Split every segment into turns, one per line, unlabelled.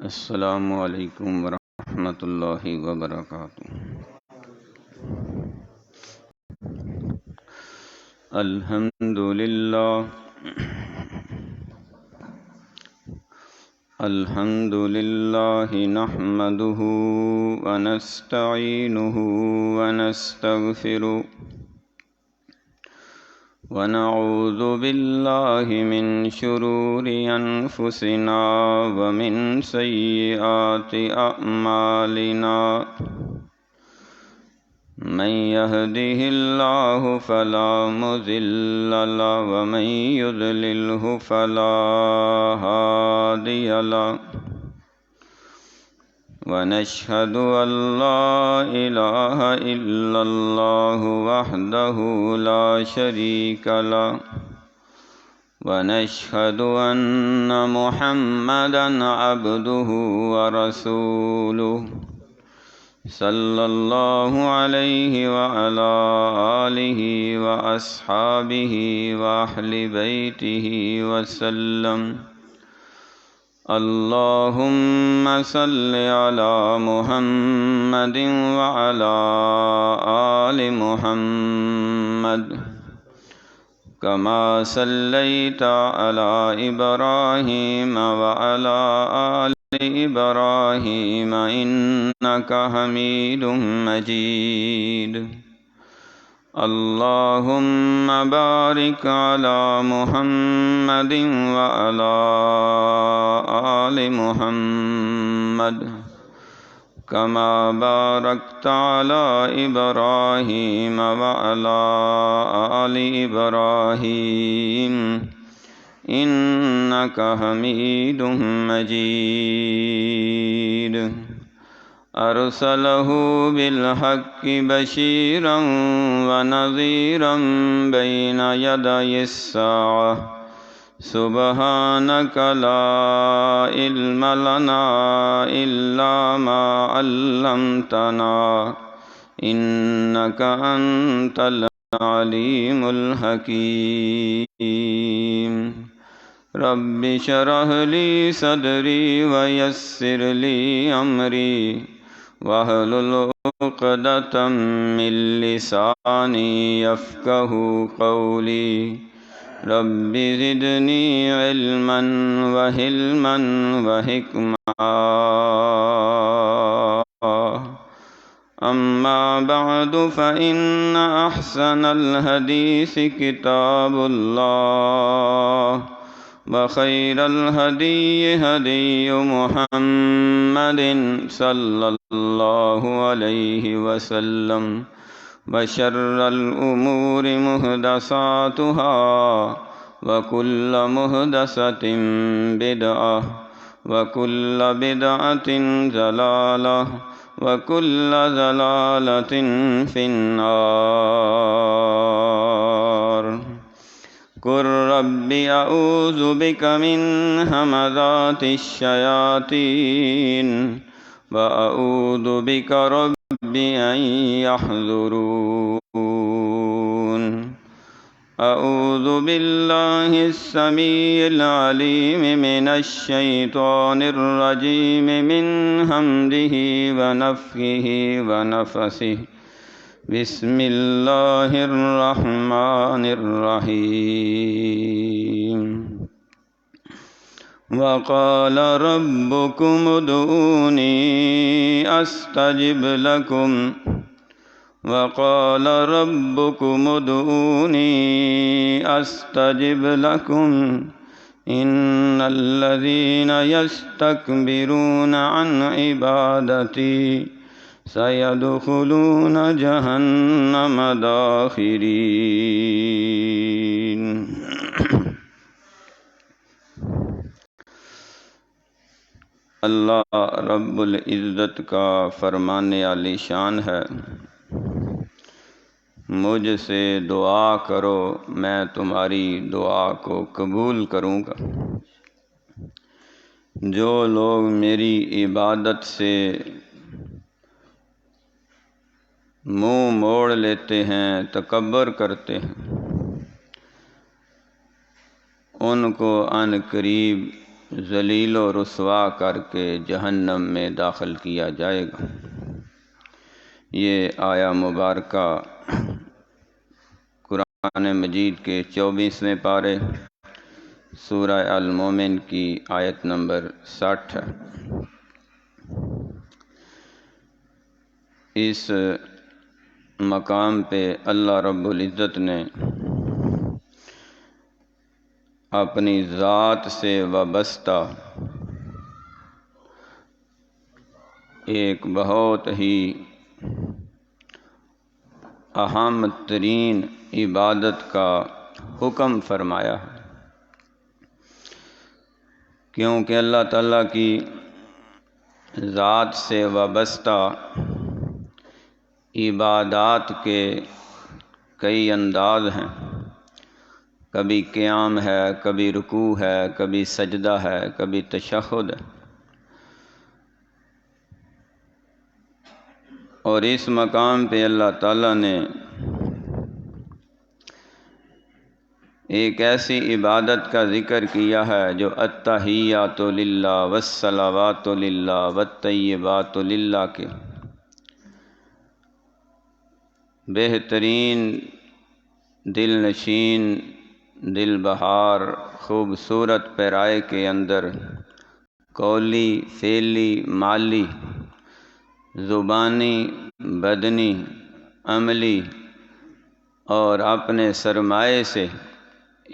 السلام علیکم ورحمۃ اللہ وبرکاتہ۔ الحمد للہ نحمده ونستعینه ونستغفره ونعوذ باللہ من شرور انفسنا ومن سیئات اعمالنا، من يهده اللہ فلا مضل له ومن يضلله فلا هادی له، ونشهد أن لا إله إلا الله وحده لا شريك له، ونشهد أن محمدا عبده ورسوله، صلى الله عليه وعلى آله وأصحابه وأهل بيته وسلم۔ اللهم صل على محمد وعلى آل محمد كما صليت على إبراهيم وعلى آل إبراهيم إنك حميد مجيد۔ اللهم بارك على محمد وعلى آل محمد كما باركت على إبراهيم وعلى آل إبراهيم إنك حميد مجيد۔ أرسله بالحق بشيرا ونذيرا بين يدي الساعة، سبحانك لا علم لنا إلا ما علمتنا إنك أنت العليم الحكيم۔ رب اشرح لي صدري ويسر لي أمري واحلل عقدة من لساني يفقه قولي، رب زدني علما وحلما وحكمة۔ أما بعد فإن أحسن الحديث كتاب الله، وخير الهدي هدي محمد صلى الله عليه وسلم، وشر الأمور محدثاتها، وكل محدثة بدعة، وكل بدعة ضلالة، وكل ضلالة في النار۔ قل رب أعوذ بك من همزات الشياطين وأعوذ بك رب أن يحضرون۔ أعوذ بالله السميع العليم من الشيطان الرجيم من همزه ونفخه ونفثه، بسم اللہ الرحمن الرحیم۔ وقال ربكم ادعوني استجب لكم، وقال ربكم ادعوني استجب لكم ان الذين يستكبرون عن عبادتي سيدخلون جہنم داخرین۔ اللہ رب العزت کا فرمان عالی شان ہے، مجھ سے دعا کرو میں تمہاری دعا کو قبول کروں گا۔ جو لوگ میری عبادت سے منہ موڑ لیتے ہیں، تکبر کرتے ہیں، ان کو عن قریب ذلیل و رسوا کر کے جہنم میں داخل کیا جائے گا۔ یہ آیا مبارکہ قرآن مجید کے 24ویں پارے سورہ المومن کی آیت نمبر 60 ہے۔ اس مقام پہ اللہ رب العزت نے اپنی ذات سے وابستہ ایک بہت ہی اہم ترین عبادت کا حکم فرمایا ہے، کیونکہ اللہ تعالیٰ کی ذات سے وابستہ عبادات کے کئی انداز ہیں۔ کبھی قیام ہے، کبھی رکوع ہے، کبھی سجدہ ہے، کبھی تشہد ہے۔ اور اس مقام پہ اللہ تعالیٰ نے ایک ایسی عبادت کا ذکر کیا ہے جو التحیات للہ والصلوات للہ والطیبات للہ کے بہترین، دل نشین، دل بہار، خوبصورت پیرائے کے اندر قولی، فعلی، مالی، زبانی، بدنی، عملی اور اپنے سرمایے سے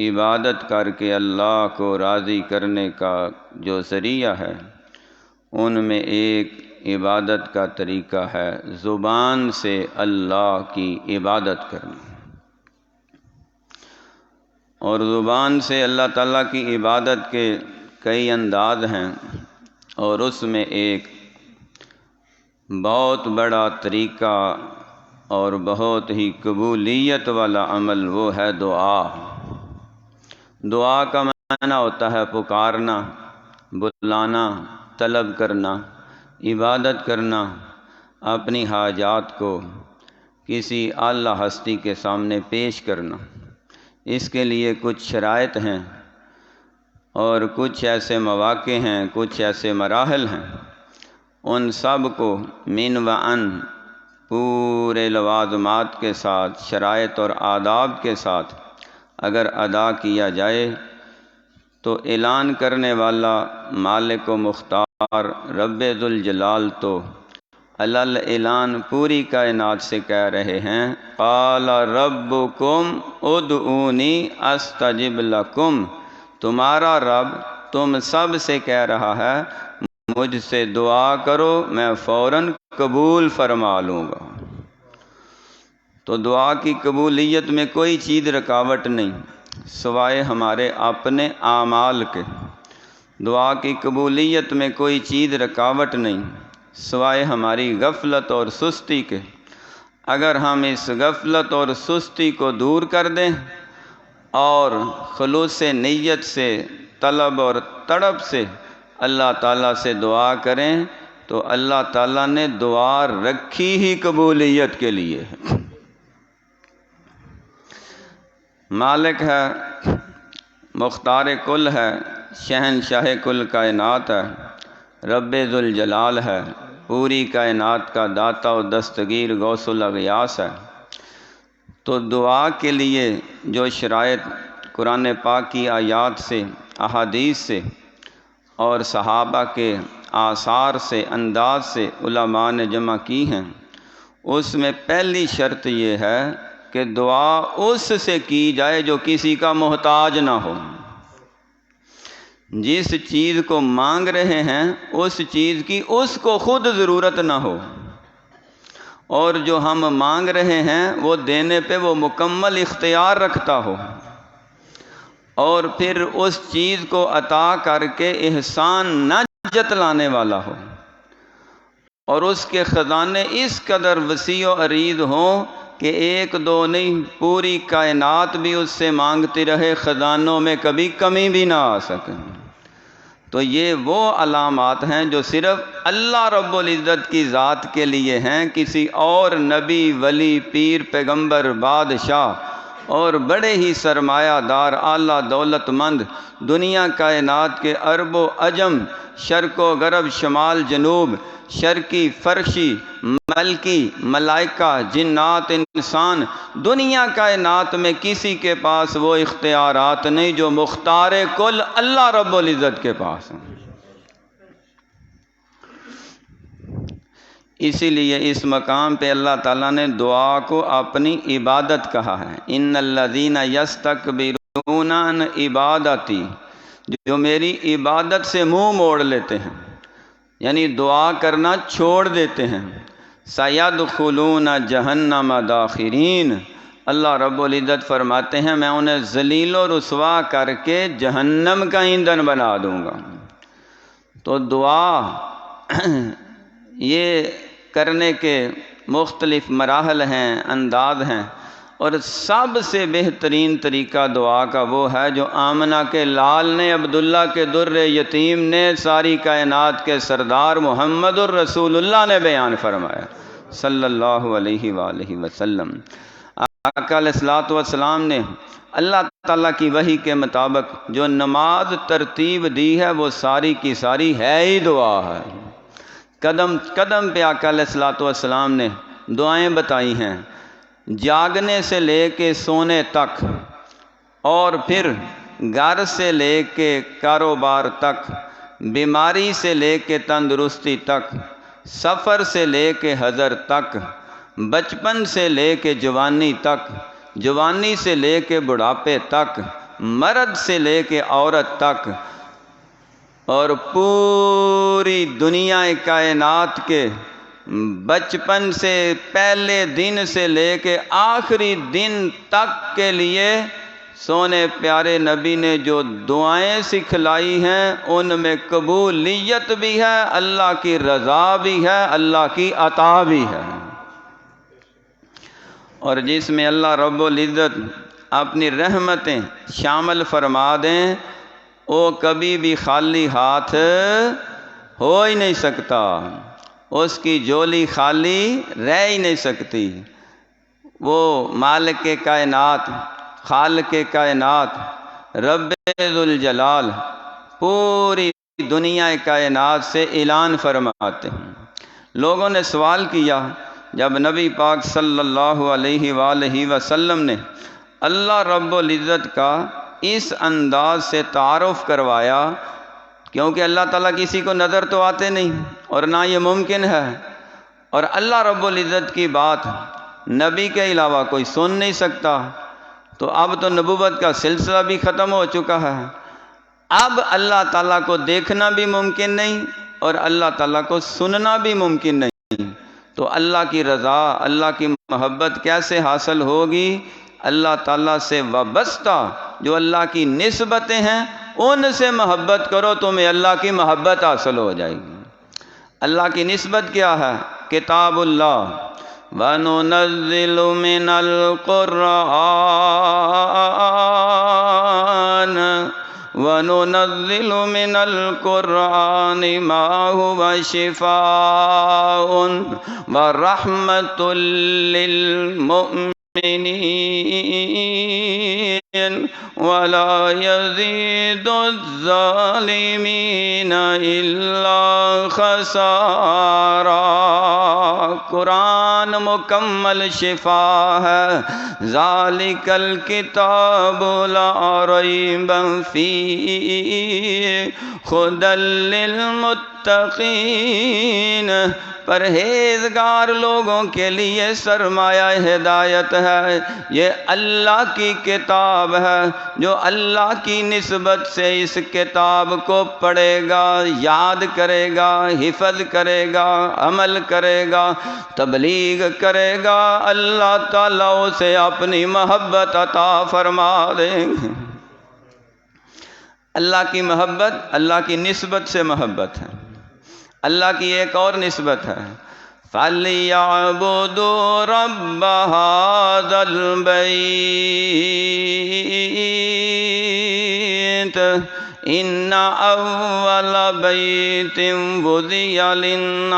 عبادت کر کے اللہ کو راضی کرنے کا جو ذریعہ ہے، ان میں ایک عبادت کا طریقہ ہے زبان سے اللہ کی عبادت کرنا۔ اور زبان سے اللہ تعالیٰ کی عبادت کے کئی انداز ہیں، اور اس میں ایک بہت بڑا طریقہ اور بہت ہی قبولیت والا عمل وہ ہے دعا۔ دعا کا معنی ہوتا ہے پکارنا، بلانا، طلب کرنا، عبادت کرنا، اپنی حاجات کو کسی اعلیٰ ہستی کے سامنے پیش کرنا۔ اس کے لیے کچھ شرائط ہیں اور کچھ ایسے مواقع ہیں، کچھ ایسے مراحل ہیں، ان سب کو من و ان پورے لوازمات کے ساتھ، شرائط اور آداب کے ساتھ اگر ادا کیا جائے تو اعلان کرنے والا مالک و مختار رب ذوالجلال تو علل اعلان پوری کائنات سے کہہ رہے ہیں، قال ربکم ادعونی استجب لکم، تمہارا رب تم سب سے کہہ رہا ہے مجھ سے دعا کرو، میں فوراً قبول فرما لوں گا۔ تو دعا کی قبولیت میں کوئی چیز رکاوٹ نہیں سوائے ہمارے اپنے اعمال کے۔ دعا کی قبولیت میں کوئی چیز رکاوٹ نہیں سوائے ہماری غفلت اور سستی کے۔ اگر ہم اس غفلت اور سستی کو دور کر دیں اور خلوص نیت سے، طلب اور تڑپ سے اللہ تعالیٰ سے دعا کریں تو اللہ تعالیٰ نے دعا رکھی ہی قبولیت کے لیے ہے۔ مالک ہے، مختار کل ہے، شہنشاہ کل کائنات ہے، رب ذوالجلال ہے، پوری کائنات کا داتا و دستگیر غوث الاغیاث ہے۔ تو دعا کے لیے جو شرائط قرآن پاک کی آیات سے، احادیث سے اور صحابہ کے آثار سے، انداز سے علماء نے جمع کی ہیں، اس میں پہلی شرط یہ ہے کہ دعا اس سے کی جائے جو کسی کا محتاج نہ ہو۔ جس چیز کو مانگ رہے ہیں اس چیز کی اس کو خود ضرورت نہ ہو، اور جو ہم مانگ رہے ہیں وہ دینے پہ وہ مکمل اختیار رکھتا ہو، اور پھر اس چیز کو عطا کر کے احسان نہ جتلانے والا ہو، اور اس کے خزانے اس قدر وسیع و عریض ہوں کہ ایک دو نہیں، پوری کائنات بھی اس سے مانگتی رہے، خزانوں میں کبھی کمی بھی نہ آ سکے۔ تو یہ وہ علامات ہیں جو صرف اللہ رب العزت کی ذات کے لیے ہیں، کسی اور نبی، ولی، پیر، پیغمبر، بادشاہ اور بڑے ہی سرمایہ دار اعلیٰ دولت مند دنیا کائنات کے عرب و عجم، شرق و غرب، شمال جنوب، شرقی فرشی، ملکی، ملائکہ، جنات، انسان، دنیا کائنات میں کسی کے پاس وہ اختیارات نہیں جو مختار کل اللہ رب العزت کے پاس ہیں۔ اسی لیے اس مقام پہ اللہ تعالیٰ نے دعا کو اپنی عبادت کہا ہے۔ ان الذین یستکبرون عن عبادتی، جو میری عبادت سے منہ موڑ لیتے ہیں، یعنی دعا کرنا چھوڑ دیتے ہیں، سیدخلون جہنم داخرین، اللہ رب العزت فرماتے ہیں میں انہیں ذلیل و رسوا کر کے جہنم کا ایندھن بنا دوں گا۔ تو دعا یہ کرنے کے مختلف مراحل ہیں، انداز ہیں، اور سب سے بہترین طریقہ دعا کا وہ ہے جو آمنہ کے لال نے، عبداللہ کے در یتیم نے، ساری کائنات کے سردار محمد الرسول اللہ نے بیان فرمایا صلی اللہ علیہ وآلہ وسلم۔ آقا علیہ الصلوۃ والسلام نے اللہ تعالیٰ کی وحی کے مطابق جو نماز ترتیب دی ہے وہ ساری کی ساری ہے ہی دعا ہے۔ قدم قدم پہ آقا علیہ الصلوۃ والسلام نے دعائیں بتائی ہیں، جاگنے سے لے کے سونے تک، اور پھر گھر سے لے کے کاروبار تک، بیماری سے لے کے تندرستی تک، سفر سے لے کے حضر تک، بچپن سے لے کے جوانی تک، جوانی سے لے کے بڑھاپے تک، مرد سے لے کے عورت تک، اور پوری دنیا کائنات کے بچپن سے پہلے دن سے لے کے آخری دن تک کے لیے سونے پیارے نبی نے جو دعائیں سکھلائی ہیں ان میں قبولیت بھی ہے، اللہ کی رضا بھی ہے، اللہ کی عطا بھی ہے، اور جس میں اللہ رب العزت اپنی رحمتیں شامل فرما دیں وہ کبھی بھی خالی ہاتھ ہو ہی نہیں سکتا، اس کی جولی خالی رہ ہی نہیں سکتی۔ وہ مالک کائنات، خالق کائنات، رب ذوالجلال پوری دنیا کائنات سے اعلان فرماتے ہیں۔ لوگوں نے سوال کیا جب نبی پاک صلی اللہ علیہ وآلہ وسلم نے اللہ رب العزت کا اس انداز سے تعارف کروایا، کیونکہ اللہ تعالیٰ کسی کو نظر تو آتے نہیں اور نہ یہ ممکن ہے، اور اللہ رب العزت کی بات نبی کے علاوہ کوئی سن نہیں سکتا، تو اب تو نبوت کا سلسلہ بھی ختم ہو چکا ہے، اب اللہ تعالیٰ کو دیکھنا بھی ممکن نہیں اور اللہ تعالیٰ کو سننا بھی ممکن نہیں، تو اللہ کی رضا، اللہ کی محبت کیسے حاصل ہوگی؟ اللہ تعالیٰ سے وابستہ جو اللہ کی نسبتیں ہیں ان سے محبت کرو، تمہیں اللہ کی محبت حاصل ہو جائے گی۔ اللہ کی نسبت کیا ہے؟ کتاب اللہ، وَنُنَزِّلُ مِنَ الْقُرْآنِ مَا هُوَ شِفَاءٌ وَرَحْمَةٌ لِّلْمُؤْمِنِينَ وَلَا يَزِيدُ الظَّالِمِينَ إِلَّا خَسَارًا۔ قرآن مکمل شفا ہے، ذَلِكَ الْكِتَابُ لَا رَيْبَ فِيهِ هُدًى لِّلْمُتَّقِينَ، پرہیزگار لوگوں کے لیے سرمایہ ہدایت ہے، یہ اللہ کی کتاب ہے، جو اللہ کی نسبت سے اس کتاب کو پڑھے گا، یاد کرے گا، حفظ کرے گا، عمل کرے گا، تبلیغ کرے گا، اللہ تعالیٰ اسے اپنی محبت عطا فرما دیں گے۔ اللہ کی محبت اللہ کی نسبت سے محبت ہے۔ اللہ کی ایک اور نسبت ہے، فَلْيَعْبُدُوا رَبَّ هَذَا الْبَيْتِ إِنَّ أَوَّلَ بَيْتٍ وُضِعَ لِلنَّاسِ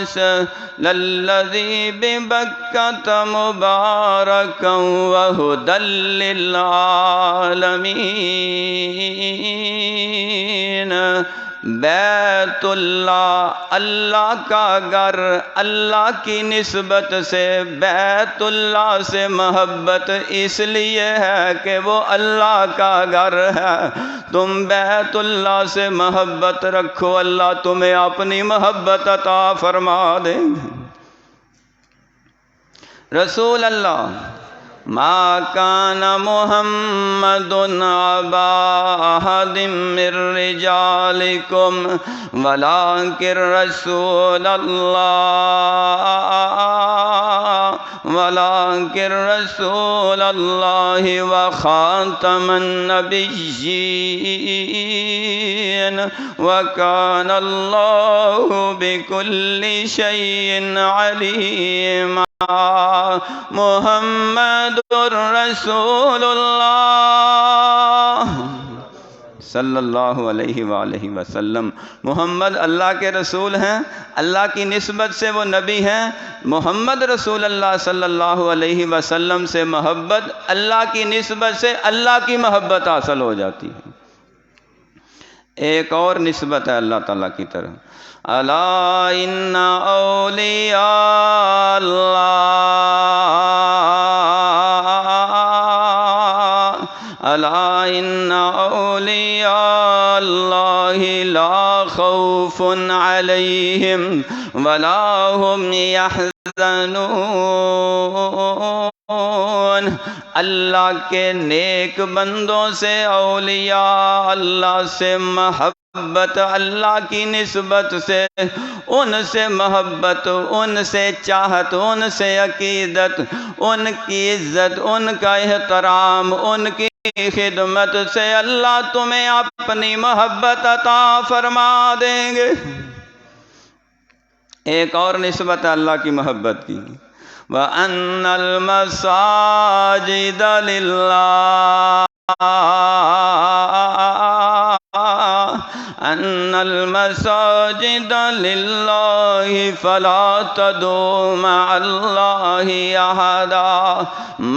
أرسل الذي ببكة مباركا وهدى للعالمين۔ بیت اللہ، اللہ کا گھر، اللہ کی نسبت سے بیت اللہ سے محبت اس لیے ہے کہ وہ اللہ کا گھر ہے۔ تم بیت اللہ سے محبت رکھو، اللہ تمہیں اپنی محبت عطا فرما دیں گے۔ رسول اللہ، ما كان محمد أبا أحد من رجالكم ولكن رسول الله وخاتم النبيين وكان الله بكل شيء عليما۔ محمد رسول اللہ صلی اللہ علیہ وآلہ وسلم، محمد اللہ کے رسول ہیں، اللہ کی نسبت سے وہ نبی ہیں۔ محمد رسول اللہ صلی اللہ علیہ وسلم سے محبت، اللہ کی نسبت سے اللہ کی محبت حاصل ہو جاتی ہے۔ ایک اور نسبت ہے اللہ تعالیٰ کی طرف، الا ان اولیاء اللہ، الا ان اولیاء اللہ لا خوف علیہم ولا هم يحزنون۔ اللہ کے نیک بندوں سے، اولیاء اللہ سے محبت، اللہ کی نسبت سے، ان سے محبت، ان سے چاہت، ان سے عقیدت، ان کی عزت، ان کا احترام، ان کی خدمت سے اللہ تمہیں اپنی محبت عطا فرما دیں گے۔ ایک اور نسبت ہے اللہ کی محبت کی، وَأَنَّ الْمَسَاجِدَ لِلَّهِ، أَنَّ الْمَسَاجِدَ لِلَّهِ فَلَا تَدْعُوا مَعَ اللَّهِ أَحَدًا۔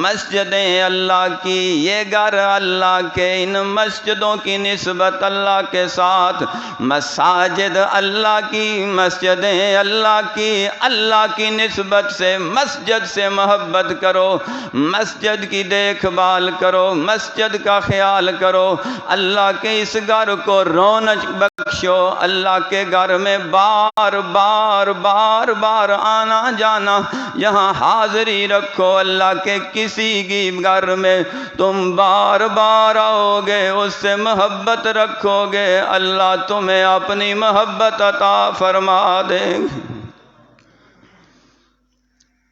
مسجدیں اللہ کی، یہ گھر اللہ کے، ان مسجدوں کی نسبت اللہ کے ساتھ، مساجد اللہ کی، مسجدیں اللہ کی، اللہ کی نسبت سے مسجد سے محبت کرو، مسجد کی دیکھ بھال کرو، مسجد کا خیال کرو، اللہ کے اس گھر کو رونق بخشو، اللہ کے گھر میں بار بار بار بار آنا جانا، یہاں حاضری رکھو، اللہ کے کسی کی گھر میں تم بار بار آؤ گے، اس سے محبت رکھو گے، اللہ تمہیں اپنی محبت عطا فرما دیں گے۔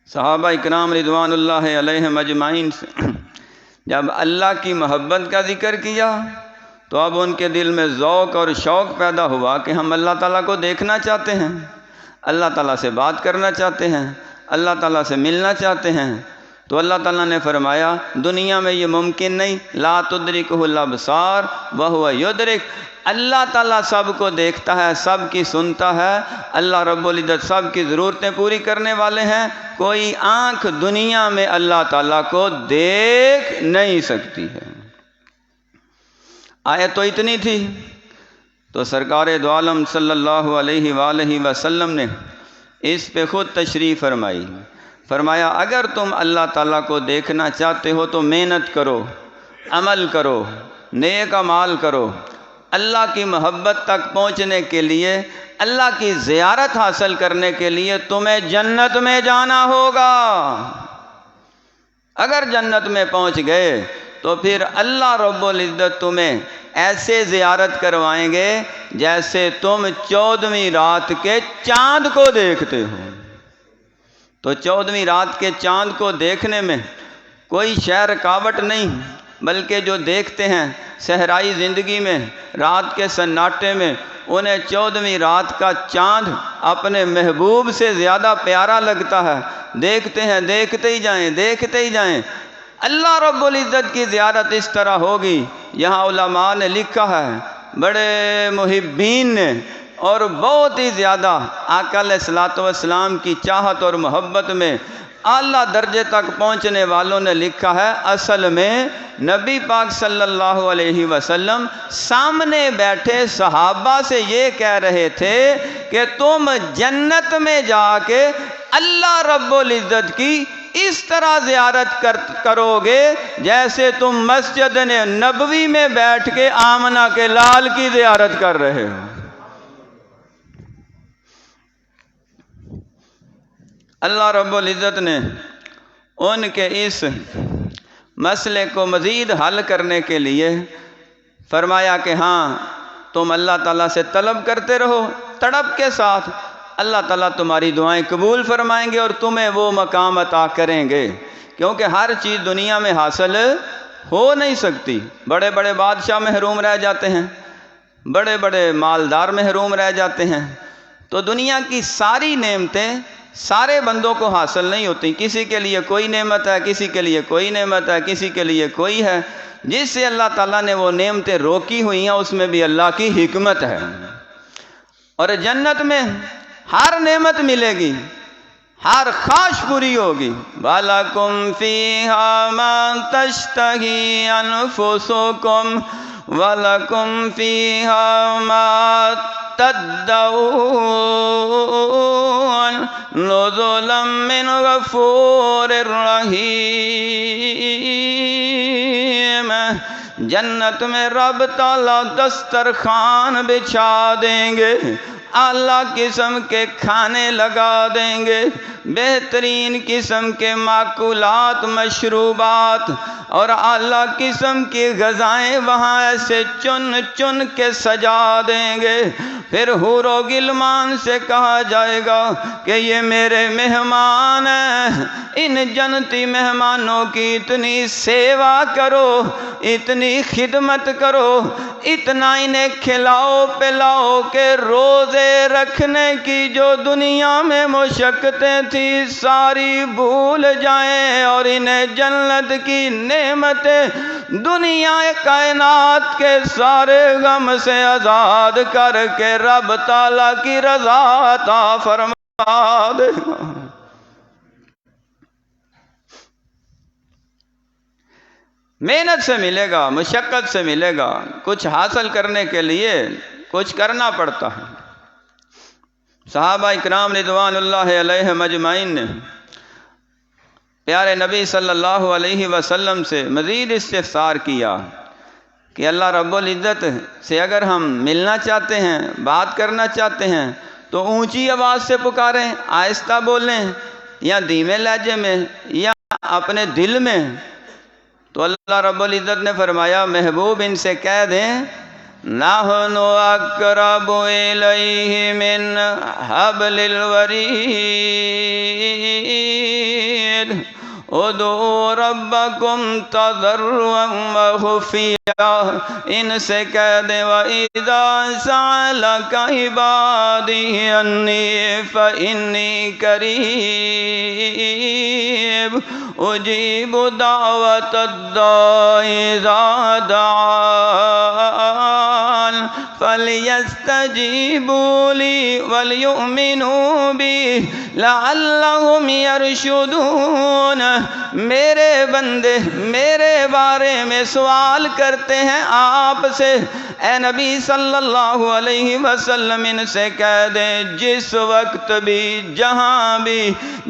صحابہ اکرام رضوان اللہ علیہم اجمعین سے جب اللہ کی محبت کا ذکر کیا تو اب ان کے دل میں ذوق اور شوق پیدا ہوا کہ ہم اللہ تعالیٰ کو دیکھنا چاہتے ہیں، اللہ تعالیٰ سے بات کرنا چاہتے ہیں، اللہ تعالیٰ سے ملنا چاہتے ہیں۔ تو اللہ تعالیٰ نے فرمایا دنیا میں یہ ممکن نہیں، لا تدرکہ الابصار وہو یدرک۔ اللہ تعالیٰ سب کو دیکھتا ہے، سب کی سنتا ہے، اللہ رب العزت سب کی ضرورتیں پوری کرنے والے ہیں، کوئی آنکھ دنیا میں اللہ تعالیٰ کو دیکھ نہیں سکتی ہے۔ آیت تو اتنی تھی، تو سرکار دو عالم صلی اللہ علیہ وآلہ وسلم نے اس پہ خود تشریح فرمائی، فرمایا اگر تم اللہ تعالیٰ کو دیکھنا چاہتے ہو تو محنت کرو، عمل کرو، نیک اعمال کرو۔ اللہ کی محبت تک پہنچنے کے لیے، اللہ کی زیارت حاصل کرنے کے لیے تمہیں جنت میں جانا ہوگا۔ اگر جنت میں پہنچ گئے تو پھر اللہ رب العزت تمہیں ایسے زیارت کروائیں گے جیسے تم 14ویں رات کے چاند کو دیکھتے ہو۔ تو 14ویں رات کے چاند کو دیکھنے میں کوئی شے رکاوٹ نہیں، بلکہ جو دیکھتے ہیں صحرائی زندگی میں رات کے سناٹے میں، انہیں 14ویں رات کا چاند اپنے محبوب سے زیادہ پیارا لگتا ہے، دیکھتے ہیں، دیکھتے ہی جائیں، دیکھتے ہی جائیں۔ اللہ رب العزت کی زیارت اس طرح ہوگی، یہاں علماء نے لکھا ہے، بڑے محبین نے اور بہت ہی زیادہ آقا علیہ الصلوۃ والسلام کی چاہت اور محبت میں اعلیٰ درجے تک پہنچنے والوں نے لکھا ہے، اصل میں نبی پاک صلی اللہ علیہ وسلم سامنے بیٹھے صحابہ سے یہ کہہ رہے تھے کہ تم جنت میں جا کے اللہ رب العزت کی اس طرح زیارت کرو گے جیسے تم مسجد نبوی میں بیٹھ کے آمنہ کے لال کی زیارت کر رہے ہو۔ اللہ رب العزت نے ان کے اس مسئلے کو مزید حل کرنے کے لیے فرمایا کہ ہاں تم اللہ تعالیٰ سے طلب کرتے رہو تڑپ کے ساتھ، اللہ تعالیٰ تمہاری دعائیں قبول فرمائیں گے اور تمہیں وہ مقام عطا کریں گے، کیونکہ ہر چیز دنیا میں حاصل ہو نہیں سکتی۔ بڑے بڑے بادشاہ محروم رہ جاتے ہیں، بڑے بڑے مالدار محروم رہ جاتے ہیں، تو دنیا کی ساری نعمتیں سارے بندوں کو حاصل نہیں ہوتی، کسی کے لیے کوئی نعمت ہے، کسی کے لیے کوئی نعمت ہے، کسی کے لیے کوئی ہے۔ جس سے اللہ تعالیٰ نے وہ نعمتیں روکی ہوئی ہیں اس میں بھی اللہ کی حکمت ہے، اور جنت میں ہر نعمت ملے گی، ہر خواہش پوری ہوگی۔ وَلَكُمْ فِيهَا مَا تَشْتَهِي أَنفُسُكُمْ وَلَكُمْ فِيهَا مَا تَدَّعُونَ نُزُلًا مِّنْ غَفُورٍ رَّحِيمٍ۔ جنت میں رب تعالیٰ دسترخوان بچھا دیں گے، اعلیٰ قسم کے کھانے لگا دیں گے، بہترین قسم کے ماکولات مشروبات اور اعلیٰ قسم کی غذائیں وہاں ایسے چن چن کے سجا دیں گے۔ پھر حور و غلمان سے کہا جائے گا کہ یہ میرے مہمان ہیں، ان جنتی مہمانوں کی اتنی سیوا کرو، اتنی خدمت کرو، اتنا انہیں کھلاؤ پلاؤ کہ روزے رکھنے کی جو دنیا میں مشقتیں تھیں ساری بھول جائیں اور انہیں جنت کی نعمتیں دنیا کائنات کے سارے غم سے آزاد کر کے رب تعالیٰ کی رضا عطا فرما دے گا۔ محنت سے ملے گا، مشقت سے ملے گا، کچھ حاصل کرنے کے لیے کچھ کرنا پڑتا ہے۔ صحابہ اکرام رضوان اللہ علیہم اجمعین نے پیارے نبی صلی اللہ علیہ وسلم سے مزید استفسار کیا کہ اللہ رب العزت سے اگر ہم ملنا چاہتے ہیں، بات کرنا چاہتے ہیں تو اونچی آواز سے پکاریں، آہستہ بولیں، یا دھیمے لہجے میں، یا اپنے دل میں؟ تو اللہ رب العزت نے فرمایا محبوب ان سے کہہ دیں نَحْنُ أَقْرَبُ إِلَيْهِ مِنْ حَبْلِ الْوَرِيدِ ادعوا ربکم تضرعا وخفیا، ان سے کہہ دیں وَإِذَا سَأَلَكَ عِبَادِي عَنِّي فَإِنِّي قَرِيبٌ أُجِيبُ دَعْوَةَ الدَّاعِ إِذَا دَعَانِ فَلْيَسْتَجِيبُوا لِي وَلْيُؤْمِنُوا بِي لَعَلَّهُمْ يَرْشُدُونَ۔ میرے بندے میرے بارے میں سوال کرتے ہیں آپ سے، اے نبی صلی اللہ علیہ وسلم ان سے کہہ دیں جس وقت بھی، جہاں بھی،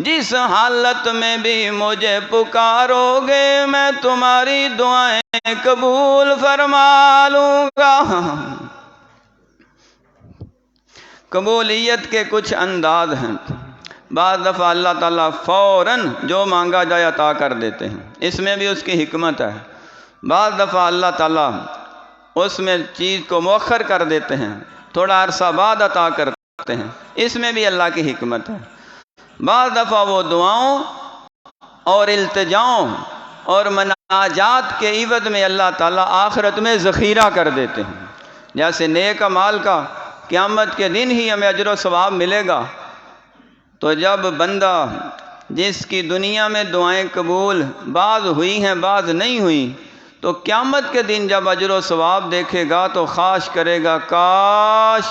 جس حالت میں بھی مجھے پکارو گے میں تمہاری دعائیں قبول فرما لوں گا۔ قبولیت کے کچھ انداز ہیں۔ بعض دفعہ اللہ تعالیٰ فوراً جو مانگا جائے عطا کر دیتے ہیں، اس میں بھی اس کی حکمت ہے۔ بعض دفعہ اللہ تعالیٰ اس میں چیز کو مؤخر کر دیتے ہیں، تھوڑا عرصہ بعد عطا کرتے ہیں، اس میں بھی اللہ کی حکمت ہے۔ بعض دفعہ وہ دعاؤں اور التجاؤں اور مناجات کے عوض میں اللہ تعالیٰ آخرت میں ذخیرہ کر دیتے ہیں، جیسے نیک اعمال کا قیامت کے دن ہی ہمیں اجر و ثواب ملے گا۔ تو جب بندہ جس کی دنیا میں دعائیں قبول بعض ہوئی ہیں بعض نہیں ہوئی، تو قیامت کے دن جب اجر و ثواب دیکھے گا تو خواہش کرے گا کاش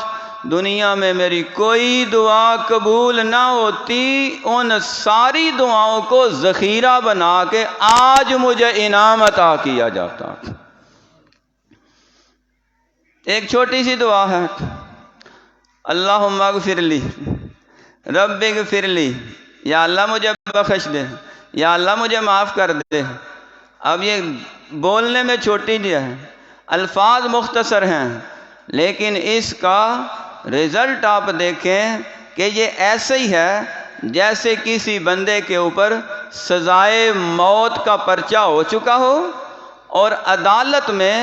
دنیا میں میری کوئی دعا قبول نہ ہوتی، ان ساری دعاؤں کو ذخیرہ بنا کے آج مجھے انعام عطا کیا جاتا۔ ایک چھوٹی سی دعا ہے، اللہم اغفر لی، رب اغفر لی، یا اللہ مجھے بخش دے، یا اللہ مجھے معاف کر دے۔ اب یہ بولنے میں چھوٹی جی ہے، الفاظ مختصر ہیں، لیکن اس کا رزلٹ آپ دیکھیں کہ یہ ایسے ہی ہے جیسے کسی بندے کے اوپر سزائے موت کا پرچہ ہو چکا ہو اور عدالت میں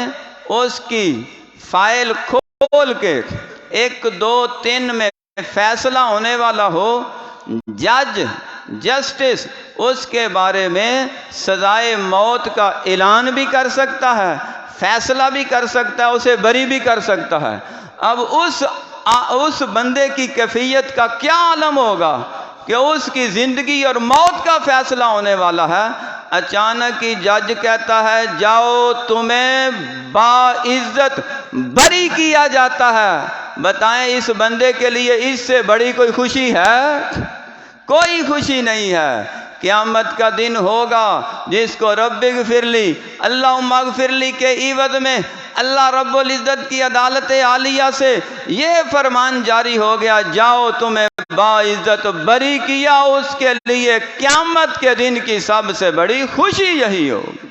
اس کی فائل کھول کے 1 2 3 میں فیصلہ ہونے والا ہو، جج جسٹس اس کے بارے میں سزائے موت کا اعلان بھی کر سکتا ہے، فیصلہ بھی کر سکتا ہے، اسے بری بھی کر سکتا ہے۔ اب اس بندے کی کیفیت کا کیا عالم ہوگا کہ اس کی زندگی اور موت کا فیصلہ ہونے والا ہے، اچانک ہی جج کہتا ہے جاؤ تمہیں باعزت بری کیا جاتا ہے۔ بتائیں اس بندے کے لیے اس سے بڑی کوئی خوشی ہے؟ کوئی خوشی نہیں ہے۔ قیامت کا دن ہوگا جس کو رب اغفر لی، اللہم اغفر لی کے عوض میں اللہ رب العزت کی عدالت عالیہ سے یہ فرمان جاری ہو گیا جاؤ تمہیں باعزت بری کیا، اس کے لیے قیامت کے دن کی سب سے بڑی خوشی یہی ہوگی۔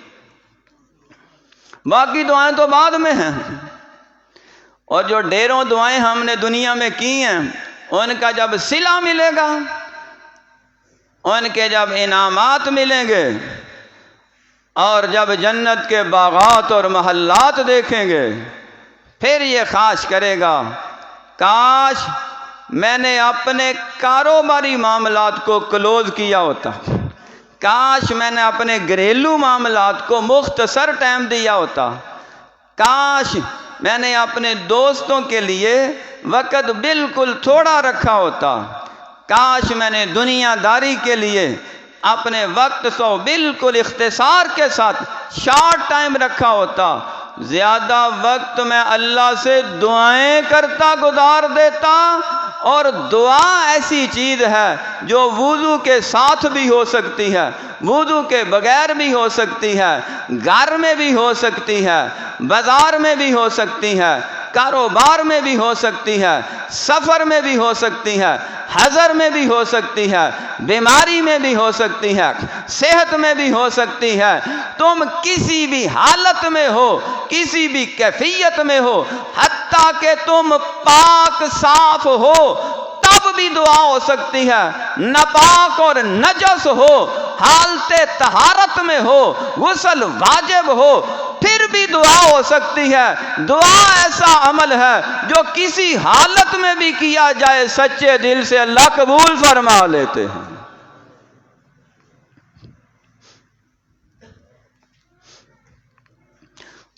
باقی دعائیں تو بعد میں ہیں، اور جو ڈھیروں دعائیں ہم نے دنیا میں کی ہیں ان کا جب صلہ ملے گا، ان کے جب انعامات ملیں گے، اور جب جنت کے باغات اور محلات دیکھیں گے، پھر یہ خواہش کرے گا کاش میں نے اپنے کاروباری معاملات کو کلوز کیا ہوتا، کاش میں نے اپنے گھریلو معاملات کو مختصر ٹائم دیا ہوتا، کاش میں نے اپنے دوستوں کے لیے وقت بالکل تھوڑا رکھا ہوتا، کاش میں نے دنیا داری کے لیے اپنے وقت کو بالکل اختصار کے ساتھ شارٹ ٹائم رکھا ہوتا، زیادہ وقت میں اللہ سے دعائیں کرتا گزار دیتا۔ اور دعا ایسی چیز ہے جو وضو کے ساتھ بھی ہو سکتی ہے، وضو کے بغیر بھی ہو سکتی ہے، گھر میں بھی ہو سکتی ہے، بازار میں بھی ہو سکتی ہے، کاروبار میں بھی ہو سکتی ہے، سفر میں بھی ہو سکتی ہے، حضر میں بھی ہو سکتی ہے، بیماری میں بھی ہو سکتی ہے، صحت میں بھی ہو سکتی ہے۔ تم کسی بھی حالت میں ہو، کسی بھی کیفیت میں ہو، حتیٰ کہ تم پاک صاف ہو تب بھی دعا ہو سکتی ہے، ناپاک اور نجس ہو، حالت طہارت میں ہو، غسل واجب ہو، پھر بھی دعا ہو سکتی ہے۔ دعا ایسا عمل ہے جو کسی حالت میں بھی کیا جائے سچے دل سے اللہ قبول فرما لیتے ہیں۔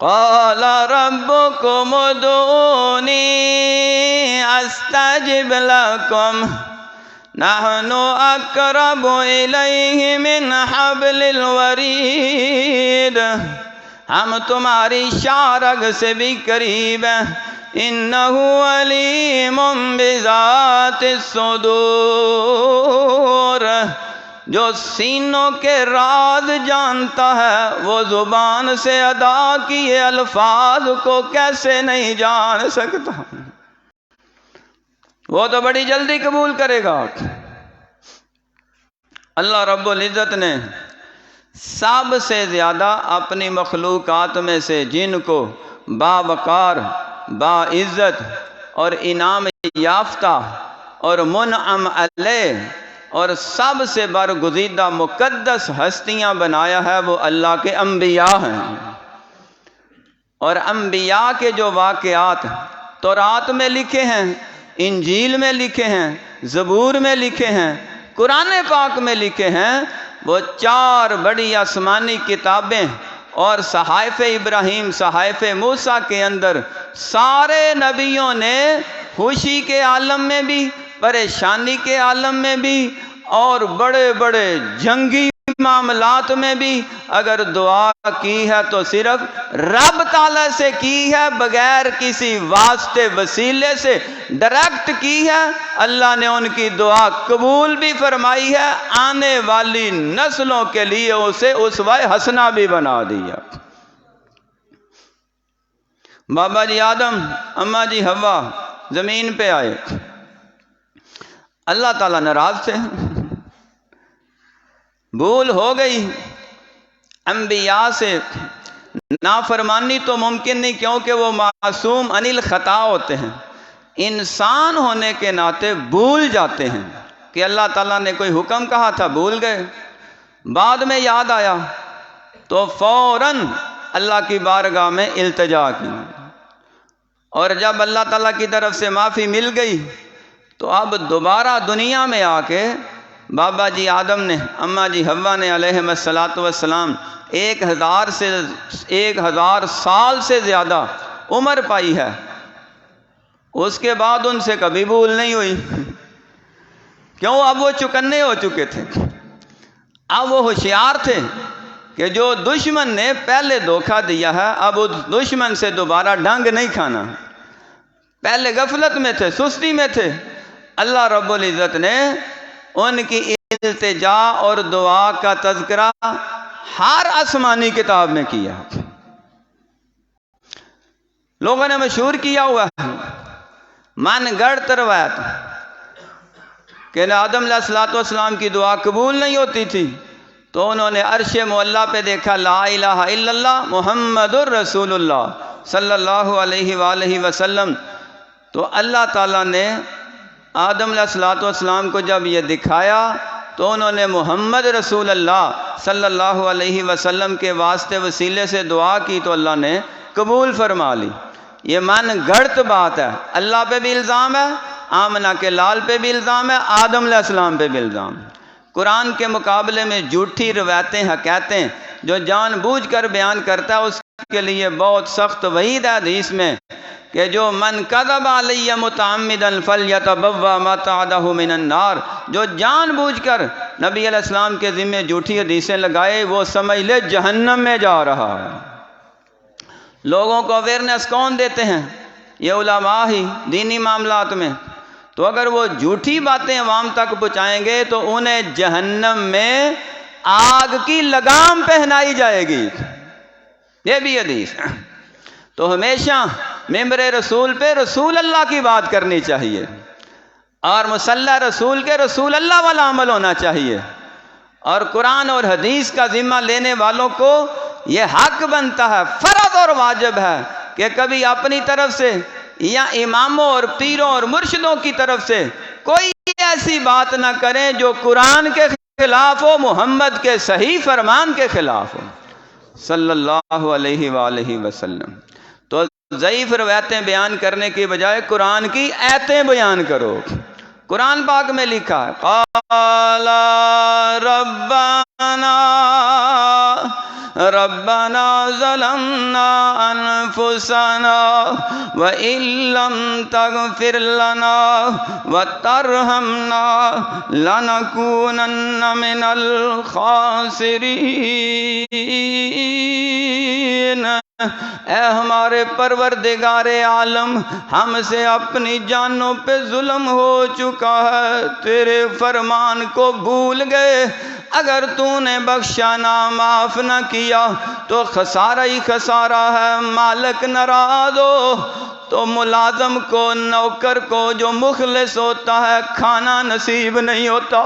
قال ربكم ادعوني استجب لكم نحن اقرب الیہ من حبل الورید، ہم تمہاری شارگ سے بھی قریب ہیں، انہ علیم بذات الصدور، جو سینوں کے راز جانتا ہے وہ زبان سے ادا کیے الفاظ کو کیسے نہیں جان سکتا؟ وہ تو بڑی جلدی قبول کرے گا۔ اللہ رب العزت نے سب سے زیادہ اپنی مخلوقات میں سے جن کو باوقار، باعزت اور انعام یافتہ اور منعم علیہ اور سب سے برگزیدہ مقدس ہستیاں بنایا ہے وہ اللہ کے انبیاء ہیں۔ اور انبیاء کے جو واقعات تورات میں لکھے ہیں، انجیل میں لکھے ہیں، زبور میں لکھے ہیں، قرآن پاک میں لکھے ہیں، وہ 4 بڑی آسمانی کتابیں اور صحائف ابراہیم، صحائف موسیٰ کے اندر سارے نبیوں نے خوشی کے عالم میں بھی، پریشانی کے عالم میں بھی اور بڑے بڑے جنگی معاملات میں بھی اگر دعا کی ہے تو صرف رب تعالیٰ سے کی ہے، بغیر کسی واسطے وسیلے سے ڈائریکٹ کی ہے، اللہ نے ان کی دعا قبول بھی فرمائی ہے، آنے والی نسلوں کے لیے اسے اسوہ حسنہ بھی بنا دیا۔ بابا جی آدم، اماں جی حوا زمین پہ آئے، اللہ تعالیٰ ناراض تھے، بھول ہو گئی، انبیاء سے نافرمانی تو ممکن نہیں کیونکہ وہ معصوم عن الخطا ہوتے ہیں، انسان ہونے کے ناطے بھول جاتے ہیں کہ اللہ تعالیٰ نے کوئی حکم کہا تھا، بھول گئے، بعد میں یاد آیا تو فوراً اللہ کی بارگاہ میں التجا کی، اور جب اللہ تعالیٰ کی طرف سے معافی مل گئی تو اب دوبارہ دنیا میں آ کے بابا جی آدم نے، اماں جی حوا نے علیہم الصلاۃ والسلام 1000 سال سے زیادہ عمر پائی ہے، اس کے بعد ان سے کبھی بھول نہیں ہوئی، کیوں؟ اب وہ چکنے ہو چکے تھے، اب وہ ہوشیار تھے کہ جو دشمن نے پہلے دھوکہ دیا ہے اب اس دشمن سے دوبارہ ڈنگ نہیں کھانا، پہلے غفلت میں تھے، سستی میں تھے، اللہ رب العزت نے ان کی التجا اور دعا کا تذکرہ ہر آسمانی کتاب میں کیا، لوگوں نے مشہور کیا ہوا ہے، من گڑت روایت کہ آدم علیہ الصلوۃ والسلام کی دعا قبول نہیں ہوتی تھی تو انہوں نے عرش معلیٰ پہ دیکھا لا الہ الا اللہ محمد الرسول اللہ صلی اللہ علیہ وآلہ وسلم، تو اللہ تعالیٰ نے آدم علیہ الصلوۃ والسلام کو جب یہ دکھایا تو انہوں نے محمد رسول اللہ صلی اللہ علیہ وسلم کے واسطے وسیلے سے دعا کی تو اللہ نے قبول فرما لی۔ یہ من گھڑت بات ہے، اللہ پہ بھی الزام ہے، آمنہ کے لال پہ بھی الزام ہے، آدم علیہ السلام پہ بھی الزام ہے۔ قرآن کے مقابلے میں جھوٹی روایتیں حکایتیں جو جان بوجھ کر بیان کرتا ہے اس کے لیے بہت سخت وعید ہے حدیث میں کہ جو من کذب علی متعمدا فلیتبوأ مقعدہ من النار، جو جان بوجھ کر نبی علیہ السلام کے ذمہ جھوٹی حدیثیں لگائے وہ سمجھ لے جہنم میں جا رہا ہے۔ لوگوں کو اویئرنیس کون دیتے ہیں؟ یہ علماء ہی دینی معاملات میں، تو اگر وہ جھوٹی باتیں عوام تک پہنچائیں گے تو انہیں جہنم میں آگ کی لگام پہنائی جائے گی، یہ بھی حدیث ہے۔ تو ہمیشہ ممبر رسول پہ رسول اللہ کی بات کرنی چاہیے اور مصلی رسول کے رسول اللہ والا عمل ہونا چاہیے، اور قرآن اور حدیث کا ذمہ لینے والوں کو یہ حق بنتا ہے، فرض اور واجب ہے کہ کبھی اپنی طرف سے یا اماموں اور پیروں اور مرشدوں کی طرف سے کوئی ایسی بات نہ کریں جو قرآن کے خلاف ہو، محمد کے صحیح فرمان کے خلاف ہو صلی اللہ علیہ وآلہ وسلم۔ تو ضعیف روایتیں بیان کرنے کی بجائے قرآن کی آیتیں بیان کرو۔ قرآن پاک میں لکھا ہے قال ربنا ظلمنا انفسنا وان لم تغفر لنا وترحمنا لنكونن من الخاسرین۔ اے ہمارے پروردگار عالم، ہم سے اپنی جانوں پہ ظلم ہو چکا ہے، تیرے فرمان کو بھول گئے، اگر تو نے بخشانا معاف نہ کیا تو خسارہ ہی خسارہ ہے، مالک ناراض ہو تو ملازم کو، نوکر کو جو مخلص ہوتا ہے کھانا نصیب نہیں ہوتا،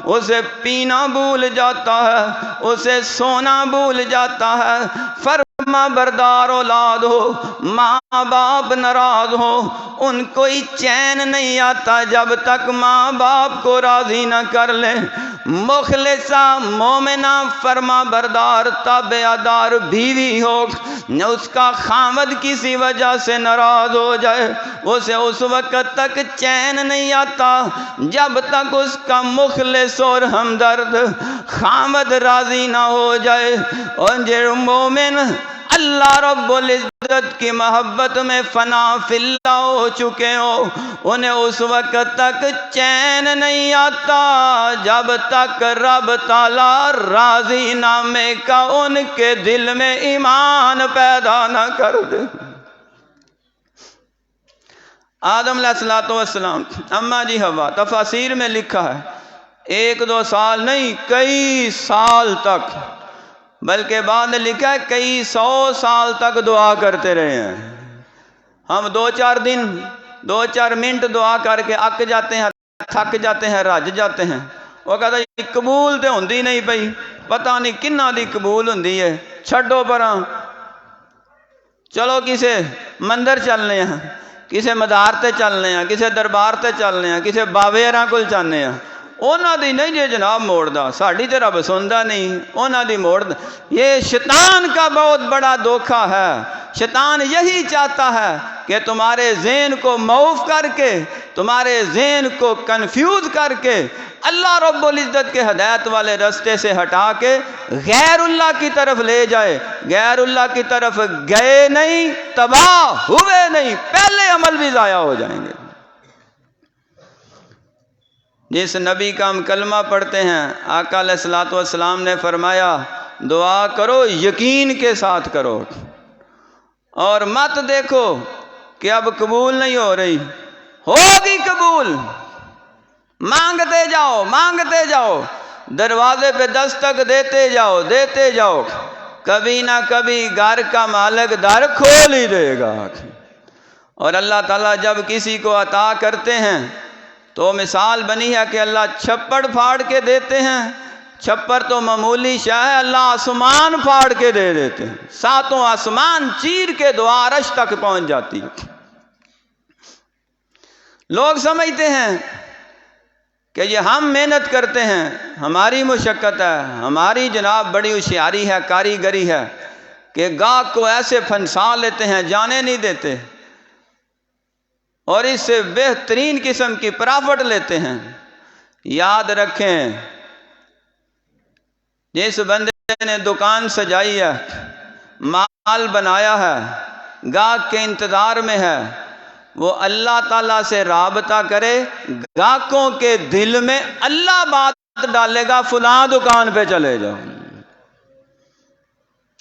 اسے پینا بھول جاتا ہے، اسے سونا بھول جاتا ہے۔ فرما بردار اولاد ہو، ماں باپ ناراض ہو، ان کو ہی چین نہیں آتا جب تک ماں باپ کو راضی نہ کر لے۔ مخلصہ مومنہ فرما بردار تابعدار بیوی ہو، اس کا خاوند کسی وجہ سے ناراض ہو جائے، اسے اس وقت تک چین نہیں آتا جب تک اس کا مخلص اور ہمدرد خاوند راضی نہ ہو جائے۔ اور جو مومن اللہ رب العزت کی محبت میں فنا فی اللہ ہو چکے ہو، انہیں اس وقت تک چین نہیں آتا جب تک رب تعالیٰ راضی نامے کا ان کے دل میں ایمان پیدا نہ کر دے۔ آدم علیہ السلام، اماں جی حوا، تفاسیر میں لکھا ہے 1-2 سال نہیں، کئی سال تک، بلکہ بعد نے لکھا ہے کئی 100 سال تک دعا کرتے رہے ہیں۔ ہم 2-4 دن 2-4 منٹ دعا کر کے اک جاتے ہیں، تھک جاتے ہیں، رج جاتے ہیں۔ وہ کہتا ہے قبول تو ہوندی نہیں پئی، پتہ نہیں کنہ دی قبول ہوندی ہے، چھڈو پراں، چلو کسے مندر چلنے ہیں، کسے مدار تے چلنے ہیں، کسے دربار تے چلنے ہیں، کسے باویراں کول چلنے ہیں۔ اونا دی نہیں جے جناب موڑدا، ساڑی تے رب سندا نہیں، اونا دی موڑدا۔ یہ شیطان کا بہت بڑا دھوکہ ہے۔ شیطان یہی چاہتا ہے کہ تمہارے ذہن کو معوف کر کے، تمہارے ذہن کو کنفیوز کر کے، اللہ رب العزت کے ہدایت والے رستے سے ہٹا کے غیر اللہ کی طرف لے جائے۔ غیر اللہ کی طرف گئے نہیں، تباہ ہوئے نہیں، پہلے عمل بھی ضائع ہو جائیں گے۔ جس نبی کا ہم کلمہ پڑھتے ہیں، آقا علیہ السلام نے فرمایا دعا کرو یقین کے ساتھ کرو، اور مت دیکھو کہ اب قبول نہیں ہو رہی، ہوگی قبول۔ مانگتے جاؤ، مانگتے جاؤ، دروازے پہ دستک دیتے جاؤ، دیتے جاؤ، کبھی نہ کبھی گھر کا مالک در کھول ہی دے گا۔ اور اللہ تعالیٰ جب کسی کو عطا کرتے ہیں تو مثال بنی ہے کہ اللہ چھپڑ پھاڑ کے دیتے ہیں۔ چھپر تو معمولی شے ہے، اللہ آسمان پھاڑ کے دے دیتے ہیں، 7 آسمان چیر کے دعا عرش تک پہنچ جاتی ہے۔ لوگ سمجھتے ہیں کہ یہ ہم محنت کرتے ہیں، ہماری مشقت ہے، ہماری جناب بڑی ہوشیاری ہے، کاریگری ہے کہ گاہک کو ایسے پھنسا لیتے ہیں جانے نہیں دیتے، اور اس سے بہترین قسم کی پرافٹ لیتے ہیں۔ یاد رکھیں، جس بندے نے دکان سجائی ہے، مال بنایا ہے، گاہک کے انتظار میں ہے، وہ اللہ تعالیٰ سے رابطہ کرے، گاہکوں کے دل میں اللہ بات ڈالے گا فلاں دکان پہ چلے جاؤ۔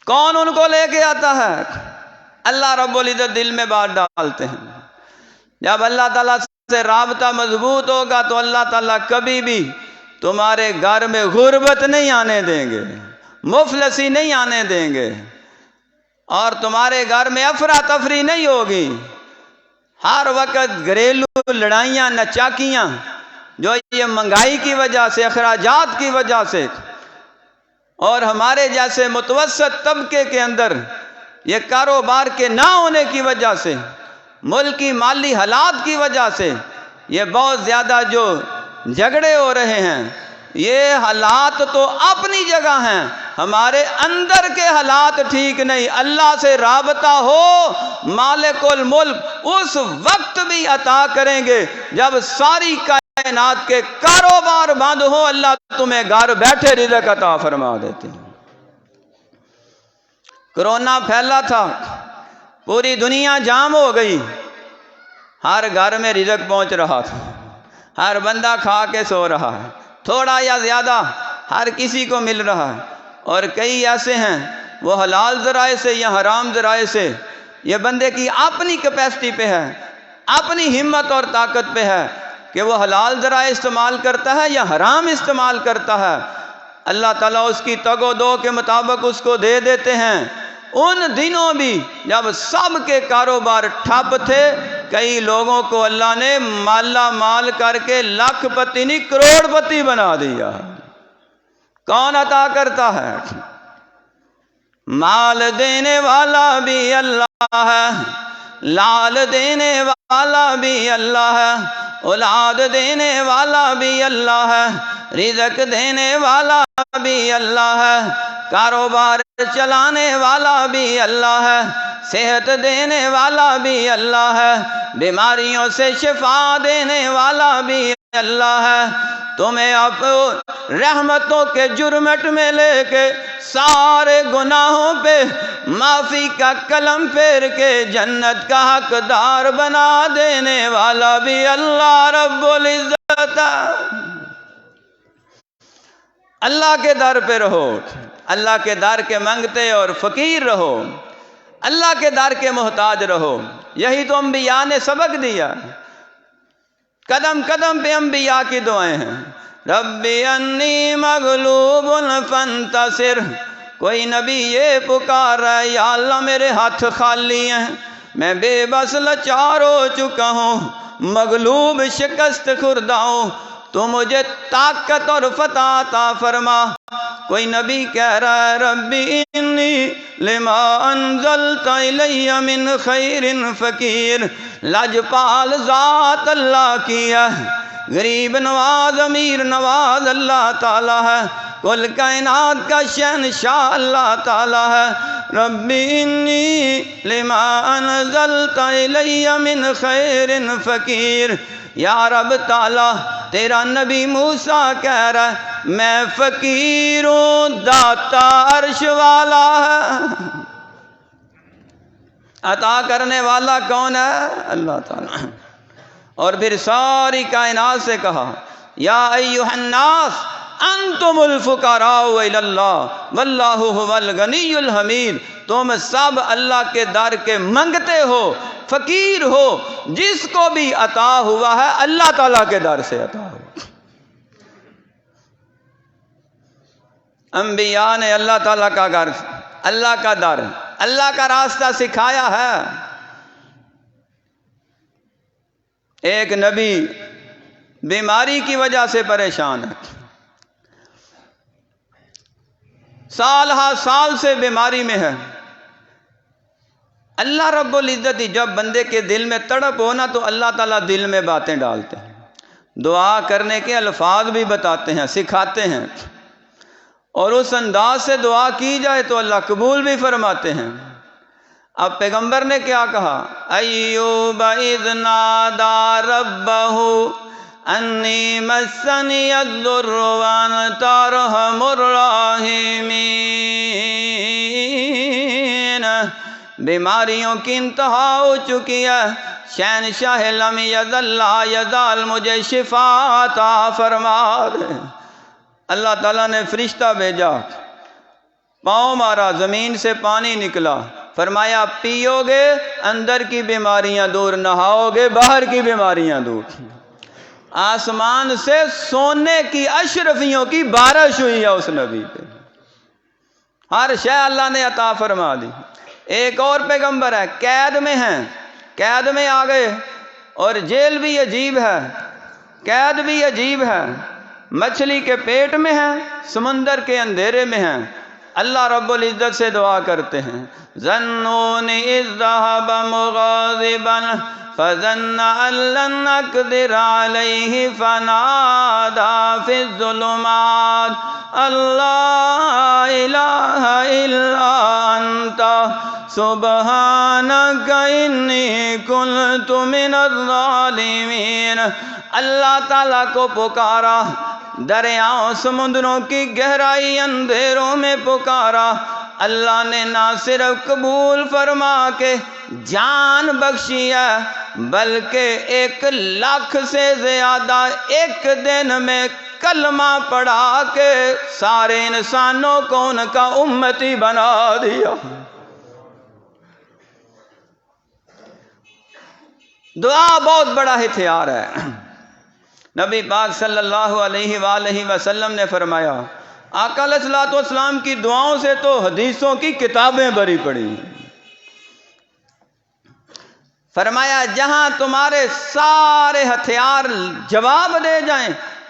کون ان کو لے کے آتا ہے؟ اللہ رب العزت دل میں بات ڈالتے ہیں۔ جب اللہ تعالیٰ سے رابطہ مضبوط ہوگا تو اللہ تعالیٰ کبھی بھی تمہارے گھر میں غربت نہیں آنے دیں گے، مفلسی نہیں آنے دیں گے، اور تمہارے گھر میں افراتفری نہیں ہوگی۔ ہر وقت گھریلو لڑائیاں، نچاکیاں، جو یہ مہنگائی کی وجہ سے، اخراجات کی وجہ سے، اور ہمارے جیسے متوسط طبقے کے اندر یہ کاروبار کے نہ ہونے کی وجہ سے، ملکی مالی حالات کی وجہ سے یہ بہت زیادہ جو جھگڑے ہو رہے ہیں، یہ حالات تو اپنی جگہ ہیں، ہمارے اندر کے حالات ٹھیک نہیں۔ اللہ سے رابطہ ہو، مالک الملک اس وقت بھی عطا کریں گے جب ساری کائنات کے کاروبار بند ہو، اللہ تمہیں گھر بیٹھے رزق عطا فرما دیتے ہیں۔ کرونا پھیلا تھا، پوری دنیا جام ہو گئی، ہر گھر میں رزق پہنچ رہا تھا، ہر بندہ کھا کے سو رہا ہے، تھوڑا یا زیادہ ہر کسی کو مل رہا ہے۔ اور کئی ایسے ہیں وہ حلال ذرائع سے یا حرام ذرائع سے، یہ بندے کی اپنی کیپیسٹی پہ ہے، اپنی ہمت اور طاقت پہ ہے کہ وہ حلال ذرائع استعمال کرتا ہے یا حرام استعمال کرتا ہے۔ اللہ تعالیٰ اس کی تگ و دو کے مطابق اس کو دے دیتے ہیں۔ ان دنوں بھی جب سب کے کاروبار ٹھپ تھے، کئی لوگوں کو اللہ نے مالا مال کر کے لاکھ پتی نہیں کروڑ پتی بنا دیا۔ کون عطا کرتا ہے؟ مال دینے والا بھی اللہ ہے، لال دینے والا بھی اللہ ہے، اولاد دینے والا بھی اللہ ہے، رزق دینے والا بھی اللہ ہے، کاروبار چلانے والا بھی اللہ ہے، صحت دینے والا بھی اللہ ہے، بیماریوں سے شفا دینے والا بھی اللہ ہے، تمہیں اب رحمتوں کے جرمٹ میں لے کے سارے گناہوں پہ معافی کا قلم پھیر کے جنت کا حقدار بنا دینے والا بھی اللہ رب العزت ہے۔ اللہ کے در پہ رہو، اللہ کے در کے منگتے اور فقیر رہو، اللہ کے در کے محتاج رہو۔ یہی تو انبیاء نے سبق دیا، قدم قدم پہ انبیاء کی دعائیں ہیں۔ ربی انی مغلوب فانتصر، کوئی نبی یہ پکار رہا ہے یا اللہ میرے ہاتھ خالی ہیں، میں بے بس لاچار ہو چکا ہوں، مغلوب شکست خوردہ ہوں، تو مجھے طاقت اور فتح عطا فرما۔ کوئی نبی کہہ رہا ہے ربی انی لما انزلت الی من خیر فقیر، لاجپال ذات اللہ کی ہے، غریب نواز امیر نواز اللہ تعالیٰ ہے، کل کائنات کا شہنشاہ اللہ تعالیٰ ہے۔ ربی انی لما انزلت الی من خیر فقیر، یا رب تعالیٰ تیرا نبی موسیٰ کہہ رہا ہے میں فقیر ہوں، داتا عرش والا ہے۔ عطا کرنے والا کون ہے؟ اللہ تعالیٰ۔ اور پھر ساری کائنات سے کہا یا ایھا الناس انتم الفقراء الی اللہ واللہ ھو الغنی الحمید، تم سب اللہ کے در کے منگتے ہو، فقیر ہو، جس کو بھی عطا ہوا ہے اللہ تعالیٰ کے در سے عطا ہوا۔ انبیاء نے اللہ تعالیٰ کا گھر، اللہ کا در، اللہ کا راستہ سکھایا ہے۔ ایک نبی بیماری کی وجہ سے پریشان ہے، سال ہا سال سے بیماری میں ہے۔ اللہ رب العزت جب بندے کے دل میں تڑپ ہونا تو اللہ تعالیٰ دل میں باتیں ڈالتے ہیں، دعا کرنے کے الفاظ بھی بتاتے ہیں، سکھاتے ہیں، اور اس انداز سے دعا کی جائے تو اللہ قبول بھی فرماتے ہیں۔ اب پیغمبر نے کیا کہا؟ ایوب اذ نادى ربه انی مسنی الضر وانت ارحم الراحمین، بیماریوں کی انتہا ہو چکی ہے، شہنشاہ لم یزل لا یزال مجھے شفا عطا فرما دے۔ اللہ تعالیٰ نے فرشتہ بھیجا، پاؤں مارا، زمین سے پانی نکلا، فرمایا پیو گے اندر کی بیماریاں دور، نہاؤ گے باہر کی بیماریاں دور۔ آسمان سے سونے کی اشرفیوں کی بارش ہوئی ہے اس نبی پہ، ہر شے اللہ نے عطا فرما دی۔ ایک اور پیغمبر ہے، قید میں ہیں، قید میں آ گئے، اور جیل بھی عجیب ہے، قید بھی عجیب ہے، مچھلی کے پیٹ میں ہیں، سمندر کے اندھیرے میں ہیں۔ اللہ رب العزت سے دعا کرتے ہیں ظنون اذ ذهب مغاضبا فظن ان لن نقدر عليه فنادى في الظلمات لا اله الا انت سبحانك انی كنت من الظالمین۔ اللہ تعالیٰ کو پکارا، دریاؤں سمندروں کی گہرائی اندھیروں میں پکارا، اللہ نے نہ صرف قبول فرما کے جان بخشی ہے بلکہ 1,00,000 سے زیادہ ایک دن میں کلمہ پڑھا کے سارے انسانوں کو ان کا امتی بنا دیا۔ دعا بہت بڑا ہتھیار ہے۔ نبی پاک صلی اللہ علیہ وآلہ وسلم نے فرمایا، آقا علیہ الصلوۃ والسلام کی دعاؤں سے تو حدیثوں کی کتابیں بھری پڑی ہیں۔ فرمایا جہاں تمہارے سارے ہتھیار جواب دے جائیں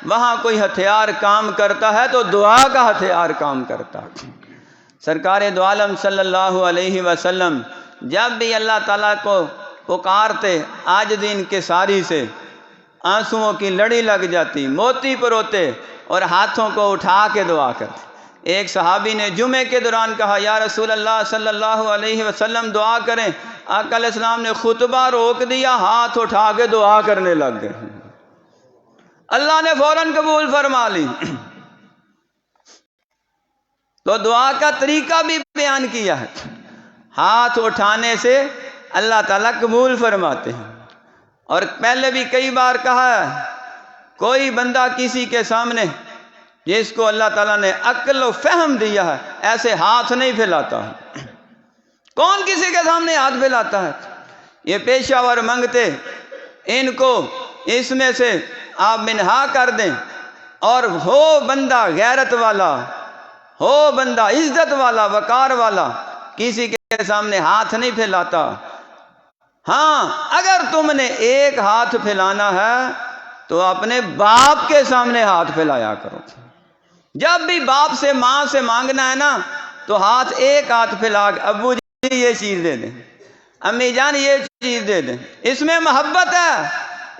وہاں کوئی ہتھیار کام کرتا ہے تو دعا کا ہتھیار کام کرتا ہے۔ سرکار دو عالم صلی اللہ علیہ وسلم جب بھی اللہ تعالیٰ کو پکارتے آج دن کے ساری سے آنسوؤں کی لڑی لگ جاتی، موتی پروتے اور ہاتھوں کو اٹھا کے دعا کرتے۔ ایک صحابی نے جمعے کے دوران کہا یا رسول اللہ صلی اللہ علیہ وسلم دعا کریں، آقا علیہ السلام نے خطبہ روک دیا، ہاتھ اٹھا کے دعا کرنے لگ گئے۔ اللہ نے فوراً قبول فرما لی۔ تو دعا کا طریقہ بھی بیان کیا ہے، ہاتھ اٹھانے سے اللہ تعالیٰ قبول فرماتے ہیں۔ اور پہلے بھی کئی بار کہا ہے، کوئی بندہ کسی کے سامنے جس کو اللہ تعالیٰ نے عقل و فہم دیا ہے ایسے ہاتھ نہیں پھیلاتا ہے۔ کون کسی کے سامنے ہاتھ پھیلاتا ہے؟ یہ پیشہ ور منگتے، ان کو اس میں سے آپ منہا کر دیں، اور ہو بندہ غیرت والا، ہو بندہ عزت والا، وقار والا، کسی کے سامنے ہاتھ نہیں پھیلاتا۔ ہاں، اگر تم نے ایک ہاتھ پھیلانا ہے تو اپنے باپ کے سامنے ہاتھ پھیلایا کرو۔ جب بھی باپ سے ماں سے مانگنا ہے نا تو ہاتھ ایک ہاتھ پھیلا کے، ابو جی یہ چیز دے دیں، امی جان یہ چیز دے دیں۔ اس میں محبت ہے،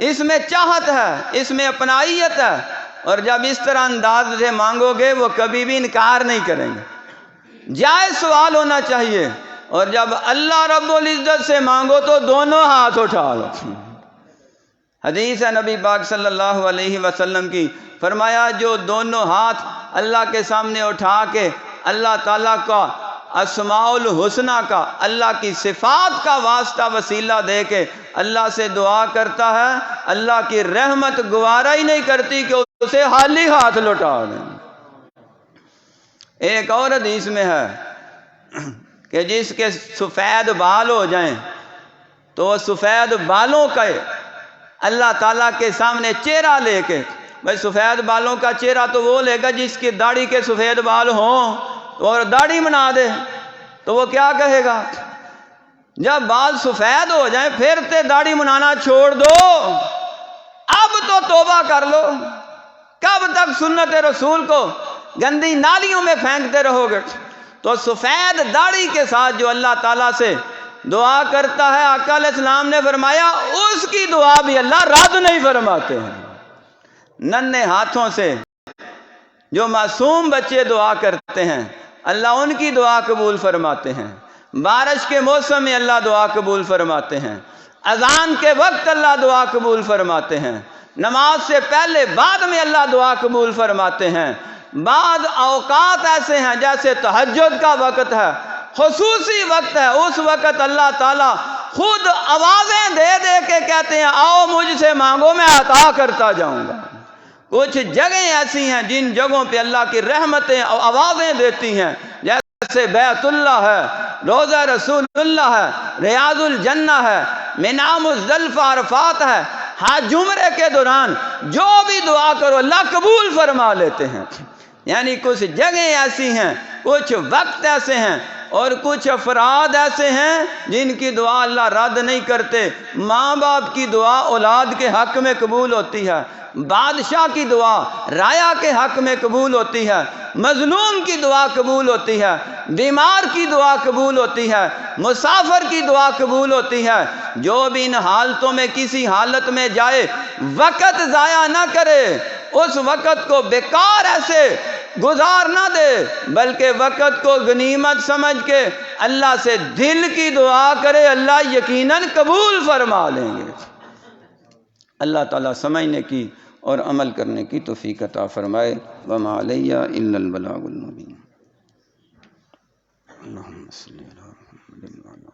اس میں چاہت ہے، اس میں اپنائیت ہے، اور جب اس طرح انداز سے مانگو گے وہ کبھی بھی انکار نہیں کریں گے۔ جائز سوال ہونا چاہیے، اور جب اللہ رب العزت سے مانگو تو دونوں ہاتھ اٹھا لو۔ حدیث ہے نبی پاک صلی اللہ علیہ وسلم کی، فرمایا جو دونوں ہاتھ اللہ کے سامنے اٹھا کے اللہ تعالیٰ کا اسماء الحسنہ کا، اللہ کی صفات کا واسطہ وسیلہ دے کے اللہ سے دعا کرتا ہے، اللہ کی رحمت گوارا ہی نہیں کرتی کہ اسے خالی ہاتھ لوٹا دیں۔ ایک اور حدیث میں ہے کہ جس کے سفید بال ہو جائیں تو وہ سفید بالوں کا اللہ تعالیٰ کے سامنے چہرہ لے کے، بھائی سفید بالوں کا چہرہ تو وہ لے گا جس کی داڑھی کے سفید بال ہوں، اور داڑھی بنا دے تو وہ کیا کہے گا؟ جب بال سفید ہو جائیں پھر تے داڑھی بنانا چھوڑ دو، اب تو توبہ کر لو۔ کب تک سنت رسول کو گندی نالیوں میں پھینکتے رہو گے؟ تو سفید داڑھی کے ساتھ جو اللہ تعالیٰ سے دعا کرتا ہے، آقا علیہ السلام نے فرمایا اس کی دعا بھی اللہ رد نہیں فرماتے ہیں۔ ننھے ہاتھوں سے جو معصوم بچے دعا کرتے ہیں اللہ ان کی دعا قبول فرماتے ہیں۔ بارش کے موسم میں اللہ دعا قبول فرماتے ہیں، اذان کے وقت اللہ دعا قبول فرماتے ہیں، نماز سے پہلے بعد میں اللہ دعا قبول فرماتے ہیں۔ بعض اوقات ایسے ہیں جیسے تہجد کا وقت ہے، خصوصی وقت ہے، اس وقت اللہ تعالیٰ خود آوازیں دے دے کے کہتے ہیں آؤ مجھ سے مانگو میں عطا کرتا جاؤں گا۔ کچھ جگہیں ایسی ہیں جن جگہوں پہ اللہ کی رحمتیں آوازیں دیتی ہیں، جیسے بیت اللہ ہے، روضہ رسول اللہ ہے، ریاض الجنہ ہے، منام الزلفہ عرفات ہے۔ حج عمرے کے دوران جو بھی دعا کرو اللہ قبول فرما لیتے ہیں۔ یعنی کچھ جگہیں ایسی ہیں، کچھ وقت ایسے ہیں، اور کچھ افراد ایسے ہیں جن کی دعا اللہ رد نہیں کرتے۔ ماں باپ کی دعا اولاد کے حق میں قبول ہوتی ہے، بادشاہ کی دعا رایا کے حق میں قبول ہوتی ہے، مظلوم کی دعا قبول ہوتی ہے، بیمار کی دعا قبول ہوتی ہے، مسافر کی دعا قبول ہوتی ہے۔ جو بھی ان حالتوں میں کسی حالت میں جائے وقت ضائع نہ کرے، اس وقت کو بیکار ایسے گزار نہ دے، بلکہ وقت کو غنیمت سمجھ کے اللہ سے دل کی دعا کرے، اللہ یقیناً قبول فرما لیں گے۔ اللہ تعالیٰ سمجھنے کی اور عمل کرنے کی توفیق عطا فرمائے۔ وما علیہ الا البلاغ المبین۔ اللہم صلی علی محمد وعلی آلہ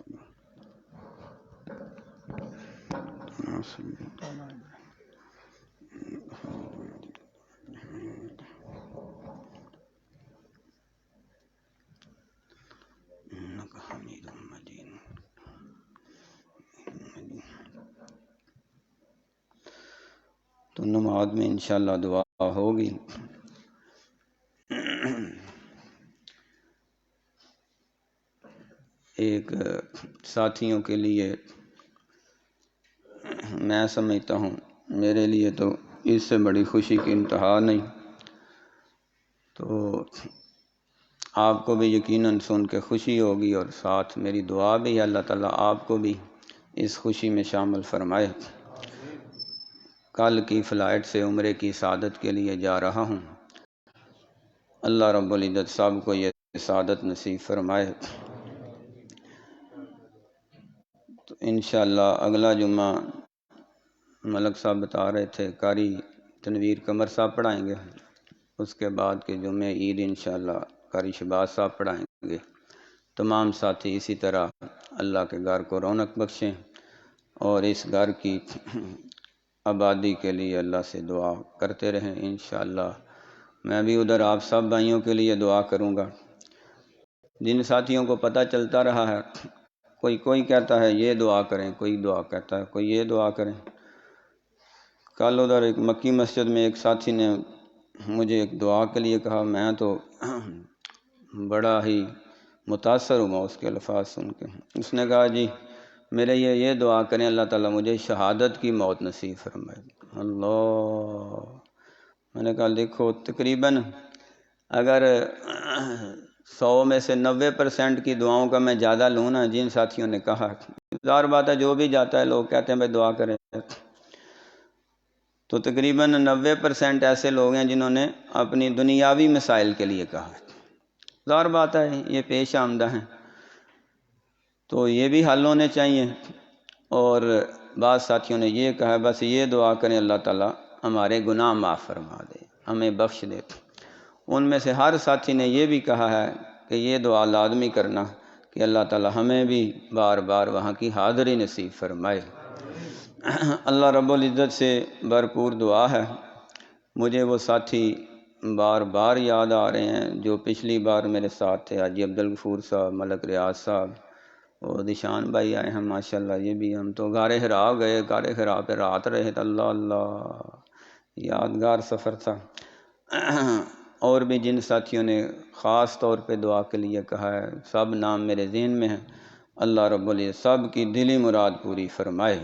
انک حمید مجید۔ تو نماز میں انشاءاللہ دعا ہوگی۔ ایک ساتھیوں کے لیے میں سمجھتا ہوں، میرے لیے تو اس سے بڑی خوشی کی انتہا نہیں، تو آپ کو بھی یقیناً سن کے خوشی ہوگی، اور ساتھ میری دعا بھی ہے اللہ تعالیٰ آپ کو بھی اس خوشی میں شامل فرمائے۔ کل کی فلائٹ سے عمرے کی سعادت کے لیے جا رہا ہوں، اللہ رب العزت صاحب کو یہ سعادت نصیب فرمائے۔ تو انشاءاللہ اگلا جمعہ ملک صاحب بتا رہے تھے قاری تنویر قمر صاحب پڑھائیں گے، اس کے بعد کے جمعہ عید انشاءاللہ قاری شہباز صاحب پڑھائیں گے۔ تمام ساتھی اسی طرح اللہ کے گھر کو رونق بخشیں اور اس گھر کی آبادی کے لیے اللہ سے دعا کرتے رہیں انشاءاللہ۔ میں بھی ادھر آپ سب بھائیوں کے لیے دعا کروں گا۔ جن ساتھیوں کو پتہ چلتا رہا ہے، کوئی کہتا ہے یہ دعا کریں، کوئی دعا کہتا ہے کوئی یہ دعا کریں۔ کل ادھر ایک مکی مسجد میں ایک ساتھی نے مجھے ایک دعا کے لیے کہا، میں تو بڑا ہی متاثر ہوا اس کے الفاظ سن کے۔ اس نے کہا جی میرے یہ دعا کریں اللہ تعالیٰ مجھے شہادت کی موت نصیب فرمائے۔ اللہ، میں نے کہا دیکھو تقریباً اگر 100 میں سے 90% کی دعاؤں کا میں زیادہ لوں نا، جن ساتھیوں نے کہا، ظاہر بات ہے جو بھی جاتا ہے لوگ کہتے ہیں بھائی دعا کریں، تو تقریباً 90% ایسے لوگ ہیں جنہوں نے اپنی دنیاوی مسائل کے لیے کہا۔ ظاہر بات ہے یہ پیش آمدہ ہیں تو یہ بھی حل ہونے چاہیے۔ اور بعض ساتھیوں نے یہ کہا بس یہ دعا کریں اللہ تعالیٰ ہمارے گناہ معاف فرما دے، ہمیں بخش دے۔ ان میں سے ہر ساتھی نے یہ بھی کہا ہے کہ یہ دعا لازمی کرنا کہ اللہ تعالیٰ ہمیں بھی بار بار وہاں کی حاضری نصیب فرمائے۔ اللہ رب العزت سے بھرپور دعا ہے۔ مجھے وہ ساتھی بار بار یاد آ رہے ہیں جو پچھلی بار میرے ساتھ تھے، حاجی عبدالغفور صاحب، ملک ریاض صاحب، اور دشان بھائی آئے ہیں ماشاءاللہ۔ یہ بھی ہم تو غار حرا گئے، غار حرا پہ رات رہے تھے، اللہ اللہ یادگار سفر تھا۔ اور بھی جن ساتھیوں نے خاص طور پہ دعا کے لیے کہا ہے، سب نام میرے ذہن میں ہیں، اللہ رب العزت سب کی دلی مراد پوری فرمائے۔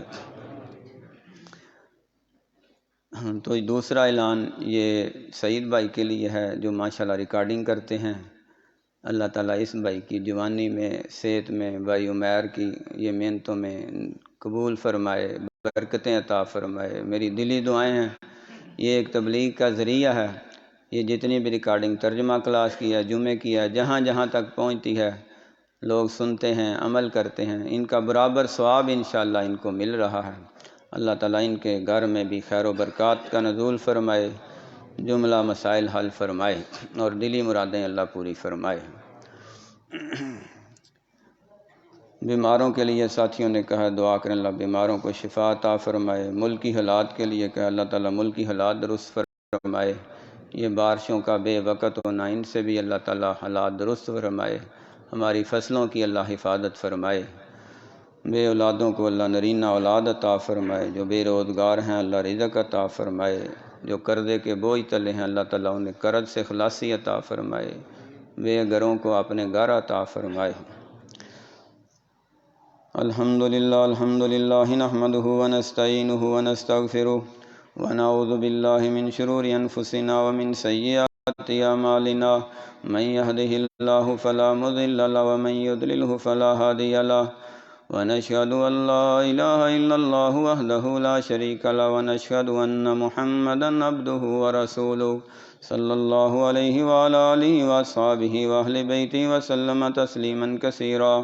تو دوسرا اعلان یہ سعید بھائی کے لیے ہے جو ماشاءاللہ ریکارڈنگ کرتے ہیں۔ اللہ تعالیٰ اس بھائی کی جوانی میں، صحت میں، بھائی عمیر کی یہ محنتوں میں قبول فرمائے، برکتیں عطا فرمائے۔ میری دلی دعائیں ہیں، یہ ایک تبلیغ کا ذریعہ ہے۔ یہ جتنی بھی ریکارڈنگ ترجمہ کلاس کی ہے، جمعے کی ہے، جہاں جہاں تک پہنچتی ہے لوگ سنتے ہیں، عمل کرتے ہیں، ان کا برابر ثواب انشاءاللہ ان کو مل رہا ہے۔ اللہ تعالیٰ ان کے گھر میں بھی خیر و برکات کا نزول فرمائے، جملہ مسائل حل فرمائے اور دلی مرادیں اللہ پوری فرمائے۔ بیماروں کے لیے ساتھیوں نے کہا دعا کریں اللہ بیماروں کو شفا عطا فرمائے۔ ملکی حالات کے لیے کہا اللہ تعالیٰ ملکی حالات درست فرمائے۔ یہ بارشوں کا بے وقت ہونا، ان سے بھی اللہ تعالیٰ حالات درست فرمائے۔ ہماری فصلوں کی اللہ حفاظت فرمائے۔ بے اولادوں کو اللہ نرینہ اولاد عطا فرمائے۔ جو بے روزگار ہیں اللہ رزق عطا فرمائے۔ جو قرضے کے بوجھ تلے ہیں اللہ تعالیٰ انہیں قرض سے خلاصی عطا فرمائے۔ بے گھروں کو اپنے گھر عطا فرمائے۔ الحمدللہ نحمدہ ونستعینہ ونستغفرہ ونعوذ باللہ من شرور انفسنا ومن سیئات اعمالنا، من یہدہ اللہ فلا مضل لہ ومن یضللہ فلا ہادی لہ، ونشهد ان لا الہ الا اللہ وحدہ لا شریک لہ، ونشهد ان محمدا عبدہ ورسولہ صلی اللہ علیہ وعلی آلہ واصحابہ واہل بیتہ وسلم تسلیما کثیرا۔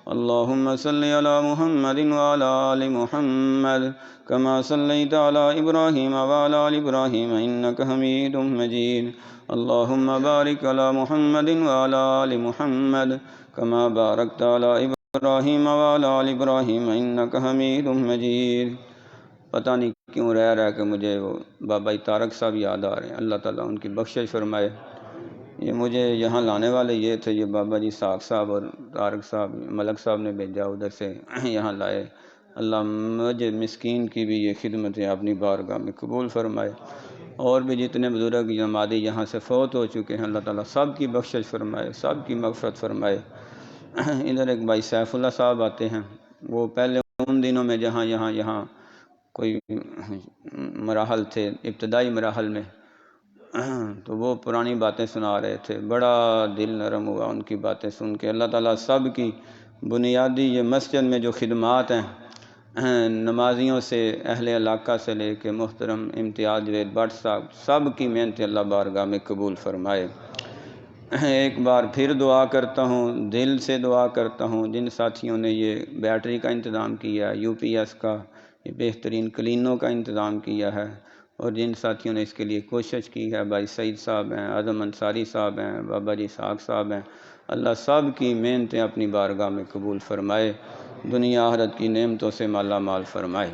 اللہم صلی علی محمد وعلی آل محمد کما صلیت علی ابراہیم وعلی آل ابراہیم انک حمید مجید۔ اللہم بارک علی محمد وعلی آل محمد کما بارکت علی ابراہیم وعلی آل ابراہیم انک حمید مجید۔ پتہ نہیں کیوں رہ کہ مجھے وہ بابا طارق صاحب یاد آ رہے ہیں، اللہ تعالیٰ ان کی بخشش فرمائے۔ یہ مجھے یہاں لانے والے یہ تھے، یہ بابا جی ساق صاحب اور طارق صاحب ملک صاحب نے بھیجا، ادھر سے یہاں لائے۔ اللہ مجھے مسکین کی بھی یہ خدمتیں اپنی بارگاہ میں قبول فرمائے۔ اور بھی جتنے بزرگ جماعتی یہاں سے فوت ہو چکے ہیں اللہ تعالیٰ سب کی بخشش فرمائے، سب کی مغفرت فرمائے۔ ادھر ایک بھائی سیف اللہ صاحب آتے ہیں، وہ پہلے ان دنوں میں جہاں یہاں کوئی مراحل تھے، ابتدائی مراحل میں، تو وہ پرانی باتیں سنا رہے تھے، بڑا دل نرم ہوا ان کی باتیں سن کے۔ اللہ تعالیٰ سب کی بنیادی یہ مسجد میں جو خدمات ہیں، نمازیوں سے، اہل علاقہ سے لے کے محترم امتیاز جوید بٹ صاحب، سب کی محنت اللہ بارگاہ میں قبول فرمائے۔ ایک بار پھر دعا کرتا ہوں، دل سے دعا کرتا ہوں، جن ساتھیوں نے یہ بیٹری کا انتظام کیا، UPS کا، یہ بہترین کلینوں کا انتظام کیا ہے، اور جن ساتھیوں نے اس کے لیے کوشش کی ہے، بھائی سعید صاحب ہیں، اعظم انصاری صاحب ہیں، بابا جی اسحاق صاحب ہیں، اللہ سب کی محنتیں اپنی بارگاہ میں قبول فرمائے، دنیا آخرت کی نعمتوں سے مالا مال فرمائے۔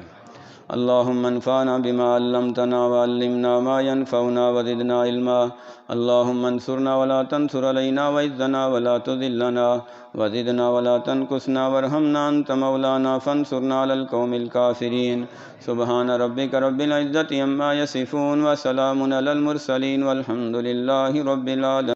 اللہم انفعنا بما علمتنا وعلمنا ما ينفعنا وزدنا علما، اللہم انصرنا ولا تنصر علینا وعزنا ولا تذلنا وزدنا ولا تنقصنا وارحمنا انت مولانا فانصرنا علی القوم الکافرین۔ سبحان ربک رب العزة عما یصفون وسلام علی المرسلین والحمد للہ رب العالمین۔